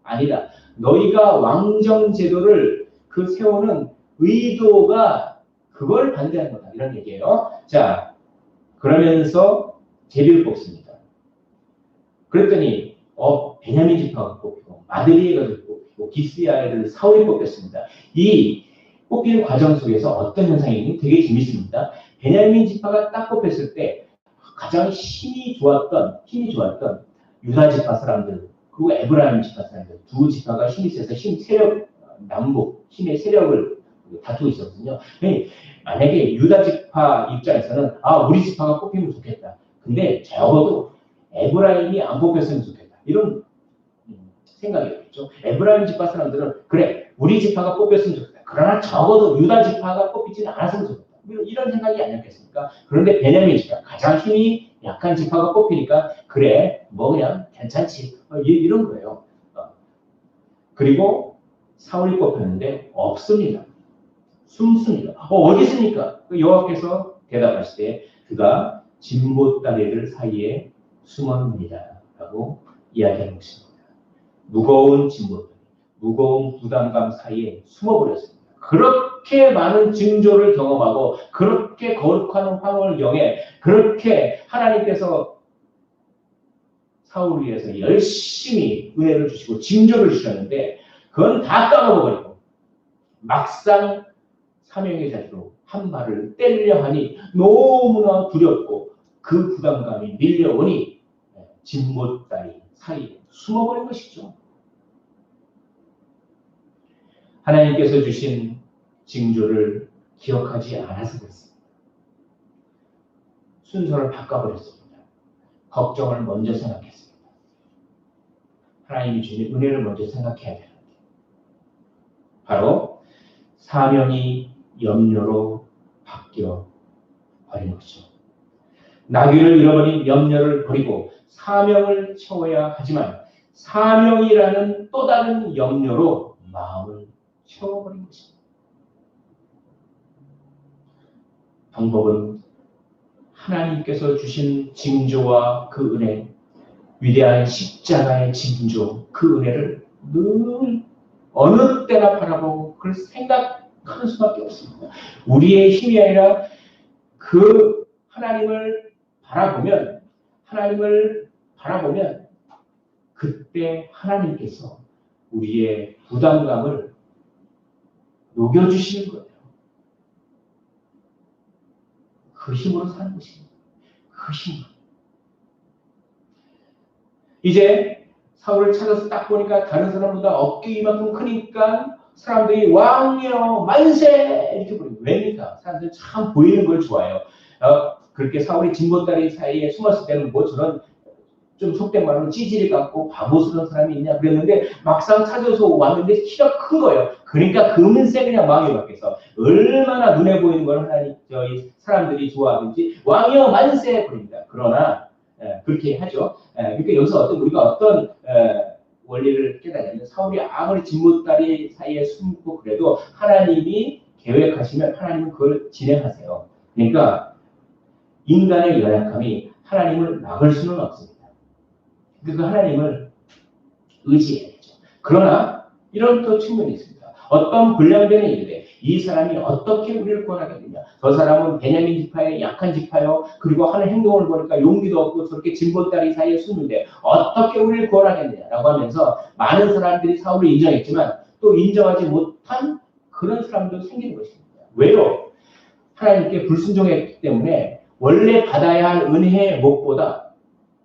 아니다. 너희가 왕정 제도를 그 세우는 의도가 그걸 반대하는 거다. 이런 얘기예요. 자, 그러면서 제비를 뽑습니다. 그랬더니 베냐민 지파가 뽑히고 마드리에가 뽑히고 기스야를 사울이 뽑혔습니다. 이 뽑히는 과정 속에서 어떤 현상이 있는지 되게 재밌습니다. 베냐민 지파가 딱 뽑혔을 때 가장 힘이 좋았던 유다 지파 사람들 그리고 에브라임 지파 사람들 두 지파가 힘이 세서 남북 힘의 세력을 다투고 있었거든요. 만약에 유다 지파 입장에서는 우리 지파가 뽑히면 좋겠다. 근데 적어도 에브라임이 안 뽑혔으면 좋겠다. 이런 생각이었겠죠. 에브라임 지파 사람들은 그래 우리 지파가 뽑혔으면 좋겠다. 그러나 적어도 유다 지파가 뽑히지는 않았으면 좋겠다. 이런 생각이 아니었겠습니까? 그런데 베냐민 지파 가장 힘이 약한 지파가 뽑히니까 그래 그냥 괜찮지 이런 거예요. 그리고 사울이 뽑혔는데 없습니다. 숨습니다. 어디 있습니까? 여호와께서 대답하실 때 그가 진보다리들 사이에 숨었느니라 라고 이야기하는 것입니다. 무거운 진보다리, 무거운 부담감 사이에 숨어버렸습니다. 그렇게 많은 징조를 경험하고 그렇게 거룩한 황홀경에 그렇게 하나님께서 사울을 위해서 열심히 은혜를 주시고 징조를 주셨는데 그건 다 까먹어버리고 막상 사명의 자리로 한 발을 떼려 하니 너무나 두렵고 그 부담감이 밀려오니 진보다리 사이에 숨어버린 것이죠. 하나님께서 주신 징조를 기억하지 않아서 그렇습니다. 순서를 바꿔버렸습니다. 걱정을 먼저 생각했습니다. 하나님이 주신 은혜를 먼저 생각해야 되는데 바로 사명이 염려로 바뀌어 버린 거죠. 나귀를 잃어버린 염려를 버리고 사명을 채워야 하지만 사명이라는 또 다른 염려로 마음을 채워버린 것입니다. 방법은 하나님께서 주신 징조와 그 은혜, 위대한 십자가의 징조, 그 은혜를 늘 어느 때나 바라보고 그걸 생각하는 수밖에 없습니다. 우리의 힘이 아니라 그 하나님을 바라보면 그때 하나님께서 우리의 부담감을 녹여주시는 거예요. 그 힘으로 사는 것입니다. 그 힘으로. 이제 사울을 찾아서 딱 보니까 다른 사람보다 어깨 이만큼 크니까 사람들이 왕이여 만세 이렇게 부르는 왜입니까? 사람들이 참 보이는 걸 좋아해요. 그렇게 사울이 진보다리 사이에 숨었을 때는 저런 좀 속된 말로 찌질이 같고 바보스러운 사람이 있냐 그랬는데 막상 찾아서 왔는데 키가 큰 거예요. 그러니까 금세 그냥 왕이 바뀌어서 얼마나 눈에 보이는 걸 하나님 저희 사람들이 좋아하든지 왕이여 만세 부릅니다. 그러나 그렇게 하죠. 그러니까 여기서 우리가 어떤 원리를 깨달으면 사울이 아무리 진보다리 사이에 숨고 그래도 하나님이 계획하시면 하나님은 그걸 진행하세요. 그러니까 인간의 연약함이 하나님을 막을 수는 없습니다. 그 하나님을 의지해야죠. 그러나 이런 또 측면이 있습니다. 어떤 불량되는 일에 이 사람이 어떻게 우리를 구원하겠느냐. 저 사람은 베냐민 지파의 약한 지파요. 그리고 하는 행동을 보니까 용기도 없고 저렇게 진보다리 사이에 숨는데 어떻게 우리를 구원하겠느냐라고 하면서 많은 사람들이 사울을 인정했지만 또 인정하지 못한 그런 사람도 생기는 것입니다. 왜요? 하나님께 불순종했기 때문에 원래 받아야 할 은혜의 목보다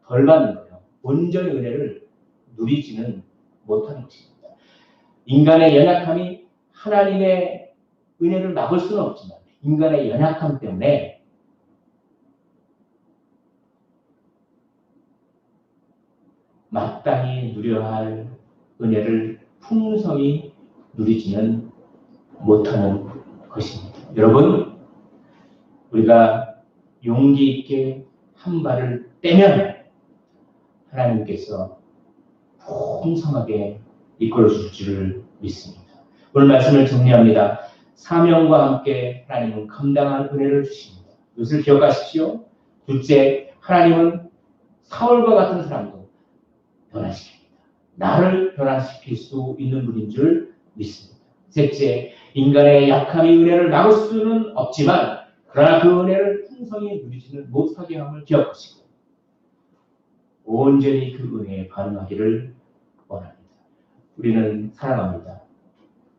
덜 받는 거예요. 온전히 은혜를 누리지는 못하는 것입니다. 인간의 연약함이 하나님의 은혜를 막을 수는 없지만 인간의 연약함 때문에 마땅히 누려야 할 은혜를 풍성히 누리지는 못하는 것입니다. 여러분, 우리가 용기 있게 한 발을 떼면 하나님께서 풍성하게 이끌어 주실 줄을 믿습니다. 오늘 말씀을 정리합니다. 사명과 함께 하나님은 감당한 은혜를 주십니다. 이것을 기억하십시오. 둘째, 하나님은 사울과 같은 사람도 변화시킵니다. 나를 변화시킬 수 있는 분인 줄 믿습니다. 셋째, 인간의 약함이 은혜를 막을 수는 없지만 그러나 그 은혜를 풍성히 누리지는 못하게 함을 기억하시고 온전히 그 은혜에 반응하기를 원합니다. 우리는 사랑합니다.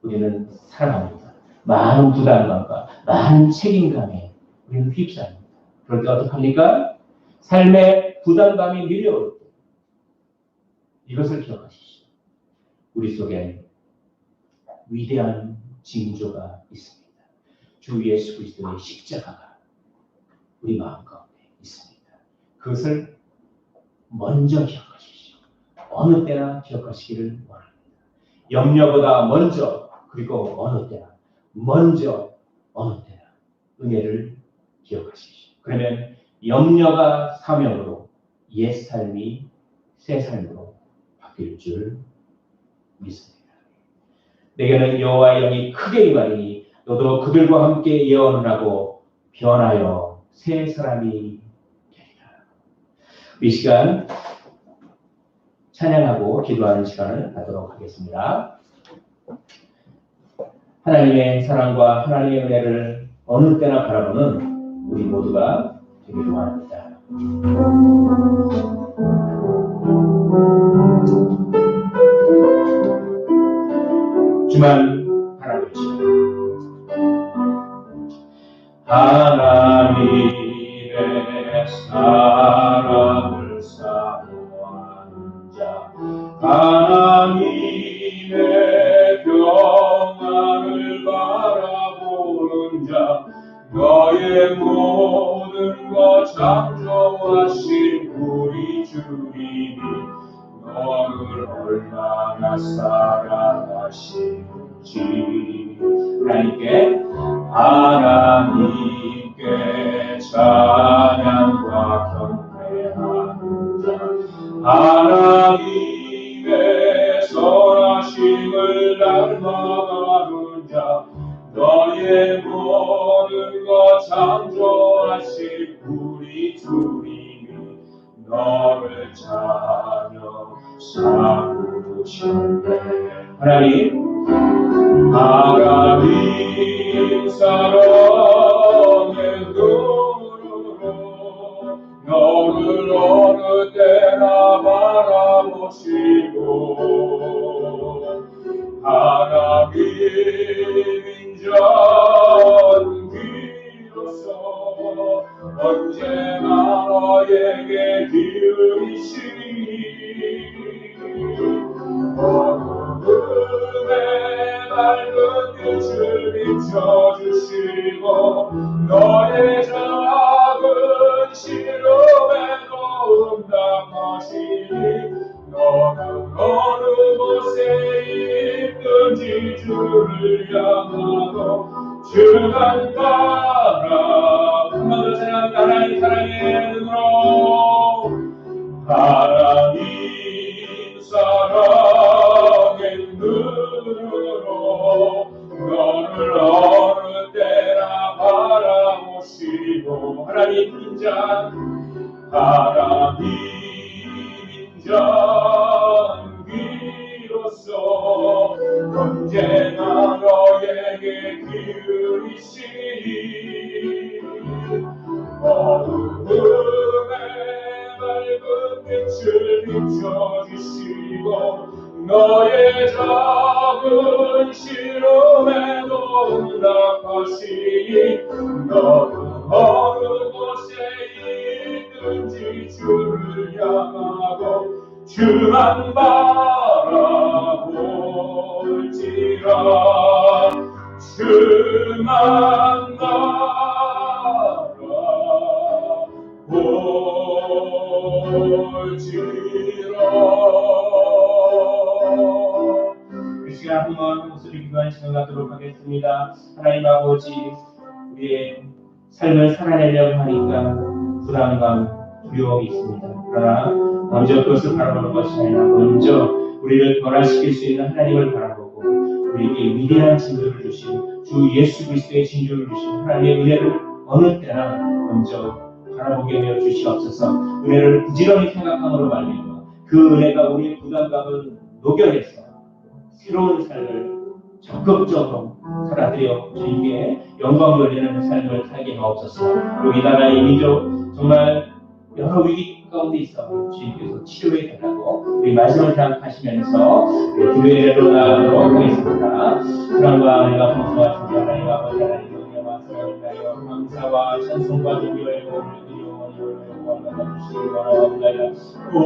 우리는 사랑합니다. 많은 부담감과 많은 책임감에 우리는 휩싸입니다. 그럴 때 어떡합니까? 삶의 부담감이 밀려올 때 이것을 기억하십시오. 우리 속엔 위대한 징조가 있습니다. 주 예수 그리스도의 십자가가 우리 마음 가운데 있습니다. 그것을 먼저 기억하십시오. 어느 때나 기억하시기를 원합니다. 염려보다 먼저, 그리고 어느 때나 먼저, 어느 때나 은혜를 기억하십시오. 그러면 염려가 사명으로 옛 삶이 새 삶으로 바뀔 줄 믿습니다. 내게는 여호와의 영이 크게 임하리니 너도 그들과 함께 예언을 하고 변하여 새 사람이 되리라. 이 시간 찬양하고 기도하는 시간을 갖도록 하겠습니다. 하나님의 사랑과 하나님의 은혜를 어느 때나 바라보는 우리 모두가 되기를 원합니다. 주만 바라보시오. 하나님의 사랑을 사모하는 자, 하나님의 평안을 바라보는 자, 너의 모든 것 창조하신 우리 주님이 너를 얼마나 사랑하시는지 하나님께 찬양과 경배하는 자, 하나님의 선하심을 닮아가는 자, 너의 모든 것 창조하신 우리 주님이 너를 자녀 삼으셨네. 하나님 사랑의 눈으로 너를 어느 때나 바라보시고 하나님 인자귀로서 언제나 너에게 기울이시니 어둠에 밝은 빛을 비춰주시고 너의 작은 시름에도 응답하시니 너는 어느 곳에 있든지 주를 향하고 주만 바라. 한번 더 생각합니다. 하나님 사랑의 눈으로 하나님 사랑의 눈으로 너를 어느 때나 바라보시고 하나님 인자귀로서 언제나 너에게 기울이시니 어둠에 밝은 빛을 비춰주시고 너의 작은 시름에도 주만 바라볼지라 주만 바라볼지라. 이 시간 한번 목소리 기도하는 시간 갖도록 하겠습니다. 하나님 아버지, 우리의 삶을 살아내려고 하니까 불안감, 두려움이 있습니다. 그러나 먼저 그것을 바라보는 것이 아니라 먼저 우리를 변화시킬 수 있는 하나님을 바라보고 우리에게 위대한 징조를 주신 주 예수 그리스도의 징조를 주신 하나님의 은혜를 어느 때나 먼저 바라보게 하여 주시옵소서. 은혜를 부지런히 생각함으로 말미암아 그 은혜가 우리의 부담감을 녹여내서 새로운 삶을 적극적으로 살아들여 주님께 영광 돌리는 삶을 살게 하옵소서. 우리 나라의 민족 정말 여러 위기 가운데 있어 주님께서 치료해 달라고 우리 말씀을 생각하시면서 기도회로 나아가도록 하겠습니다. 사랑과 은혜가 풍성하신 하나님 아버지 하나님 은혜와 사랑을 다하여 감사와 찬송과 존귀와 영광을 드리오니 영광을 받아주시기 바랍니다. 오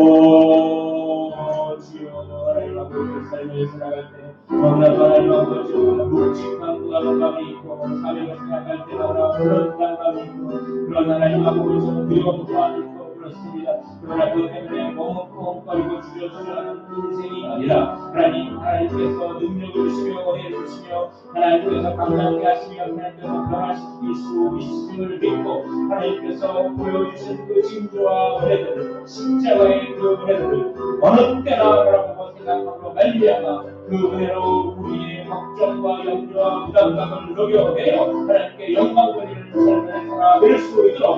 주여 하나님 아버지 삶을 살아갈 때 너무나도 하나님 아버지 묵직한 부담감이 있고 사명을 생각할 때마다 그런 부담감이 있고 그런 하나님 아버지 두려움과 있고 그렇습니다. 그러나 그 때문에 너무 펑펑거리고 주저주저하는 인생이 아니라 하나님께서 능력을 주시며 은혜를 주시며 하나님께서 강력하게 하시며 하나님께서 변화시킬 수 있음을 믿고 하나님께서 보여주신 그 징조와 은혜들을 십자가의 그 은혜들을 어느 때나 바라보고 생각하므로 말미암아 그 은혜로 우리의 걱정과 염려와 부담감을 녹여내어 하나님께 영광 돌리는 삶을 살아낼 수 있도록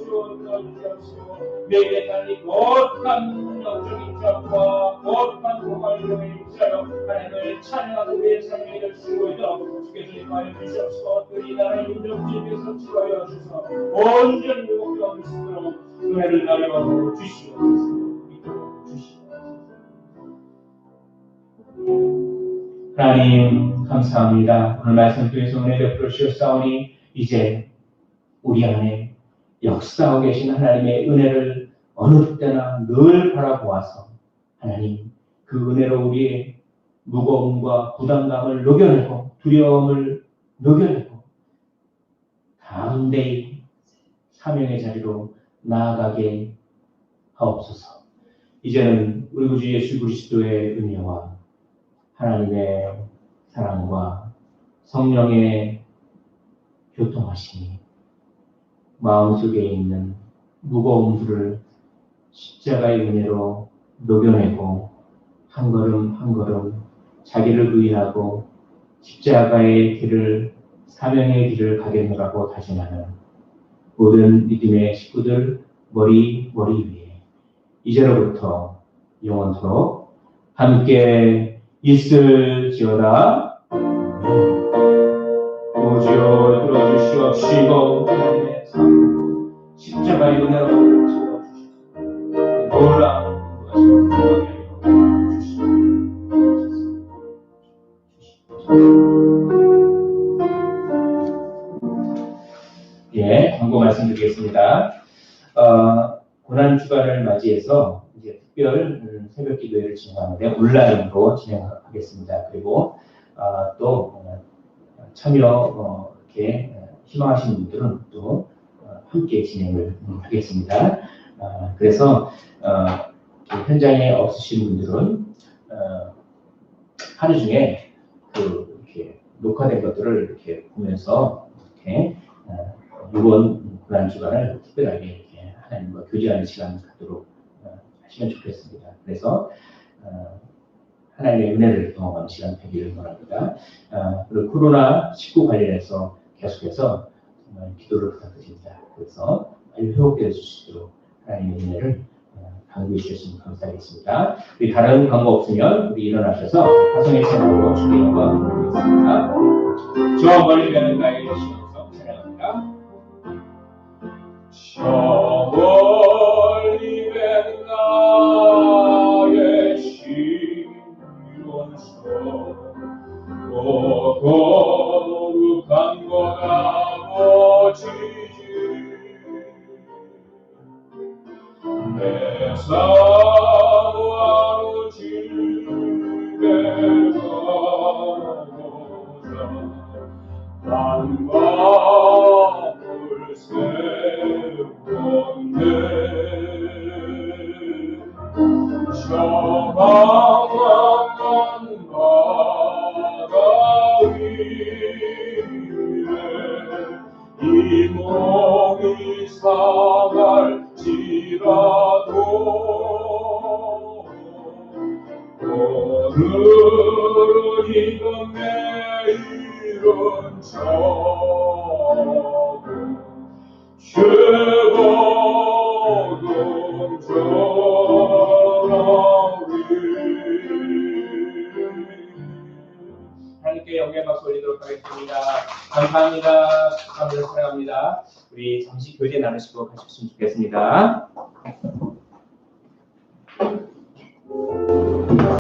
주옵시고 매일의 삶이 거룩한 영적인 점과 거룩한 고발력을 유지하여 하나님을 찬양하는 우리의 삶이 될 수 있도록 주께서 인도하여 주시옵소서. 우리 나라의 민족 주님께서 치료하여 주셔서 온전히 회복되어 수 있도록 은혜를 나려 주시옵소서. 하나님 감사합니다. 오늘 말씀 통해서 은혜 베풀어 주셨사오니 이제 우리 안에 역사하고 계신 하나님의 은혜를 어느 때나 늘 바라보아서 하나님 그 은혜로 우리의 무거움과 부담감을 녹여내고 두려움을 녹여내고 담대히 사명의 자리로 나아가게 하옵소서. 이제는 우리 구주 예수 그리스도의 은혜와 하나님의 사랑과 성령의 교통하심이 마음속에 있는 무거움들을 십자가의 은혜로 녹여내고 한 걸음 한 걸음 자기를 부인하고 십자가의 길을 사명의 길을 가겠노라고 다짐하는 모든 믿음의 식구들 머리 위에 이제로부터 영원토록 함께 있을지어다. 오주여 들어주시옵시고 하나님의 삶 십자가의 은혜로 채워주시고 놀라운 구원을 예, 광고 말씀드리겠습니다. 고난 주간을 맞이해서 이제 특별 새벽 기도회를 진행하는데 온라인으로 진행하겠습니다. 그리고 또 참여 이렇게 희망하시는 분들은 또 함께 진행을 하겠습니다. 그래서 현장에 없으신 분들은 하루 중에 이렇게 녹화된 것들을 이렇게 보면서 이렇게 이번 고난 주간을 특별하게 이렇게 하나님과 교제하는 시간 갖도록 하시면 좋겠습니다. 그래서 하나님의 은혜를 경험하는 시간 되기를 바랍니다. 그리고 코로나19 관련해서 계속해서 정말 기도를 부탁드립니다. 그래서 빨리 회복되어 주시도록 하나님의 은혜를 강구해 주셨으면 감사하겠습니다. 우리 다른 광고 없으면 우리 일어나셔서 화성의 찬양으로 주의 영광 드리겠습니다. 저 멀리 가는 나의 시험성 찬양합니다. 저 멀리 가는 나의 시험성 거룩한 것 아버지 내 삶 마음을 세웠네. 샤방한 바다 위에 이 몸이 상할지라도 오늘은 이건 내일은 저도 죄받은 자라리. 하나님께 영광 박수 올리도록 하겠습니다. 감사합니다. 축하합니다. 사랑합니다. 우리 잠시 교제 나누시고 가셨으면 좋겠습니다.